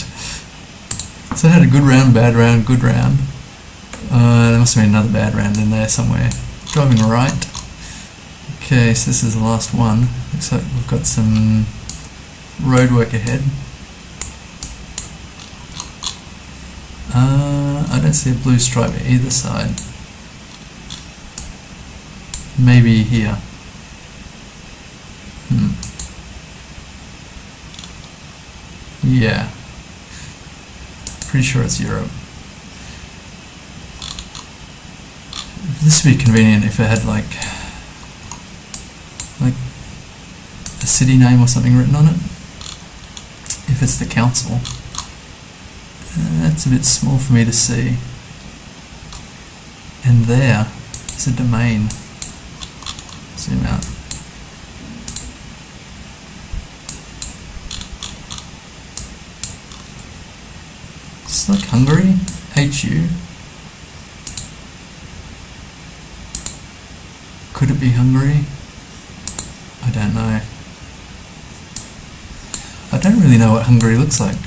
So I had a good round, bad round, good round. There must have been another bad round in there somewhere. Driving right. Okay, so this is the last one. Looks like we've got some road work ahead. I don't see a blue stripe either side. Maybe here. Yeah. Pretty sure it's Europe. This would be convenient if it had like a city name or something written on it. If it's the council. That's a bit small for me to see. And there is a domain. Zoom out. It's like Hungary, HU. Could it be Hungary? I don't know. I don't really know what Hungary looks like.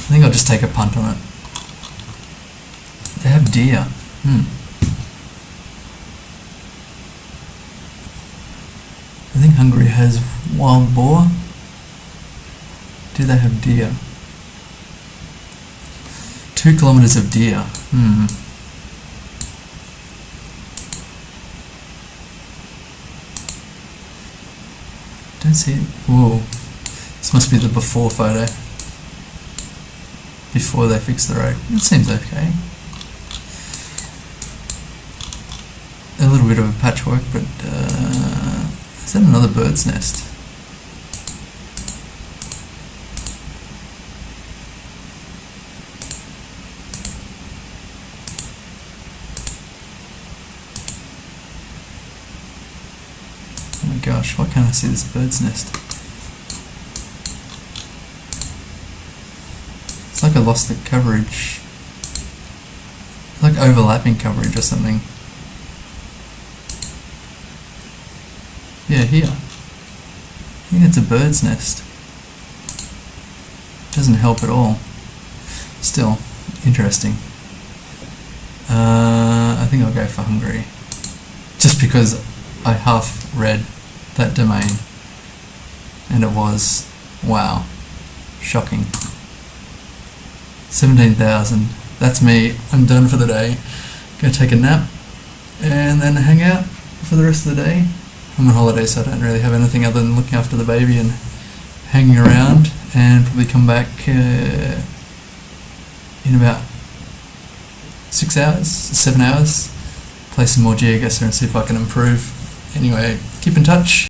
I think I'll just take a punt on it. They have deer. I think Hungary has wild boar. Do they have deer? 2 kilometers of deer. Don't see it. Whoa. This must be the before photo. Before they fix the road. It seems okay. A little bit of a patchwork, but is that another bird's nest? Oh my gosh, why can't I see this bird's nest? It's like I lost the coverage. Like overlapping coverage or something. Yeah, here. I think it's a bird's nest. Doesn't help at all. Still, interesting. I think I'll go for Hungary. Just because I half read that domain. And it was, wow, shocking. 17,000. That's me. I'm done for the day. Gonna take a nap and then hang out for the rest of the day. I'm on holiday, so I don't really have anything other than looking after the baby and hanging around, and probably come back in about 6 hours, 7 hours, play some more GeoGuessr and see if I can improve. Anyway, keep in touch.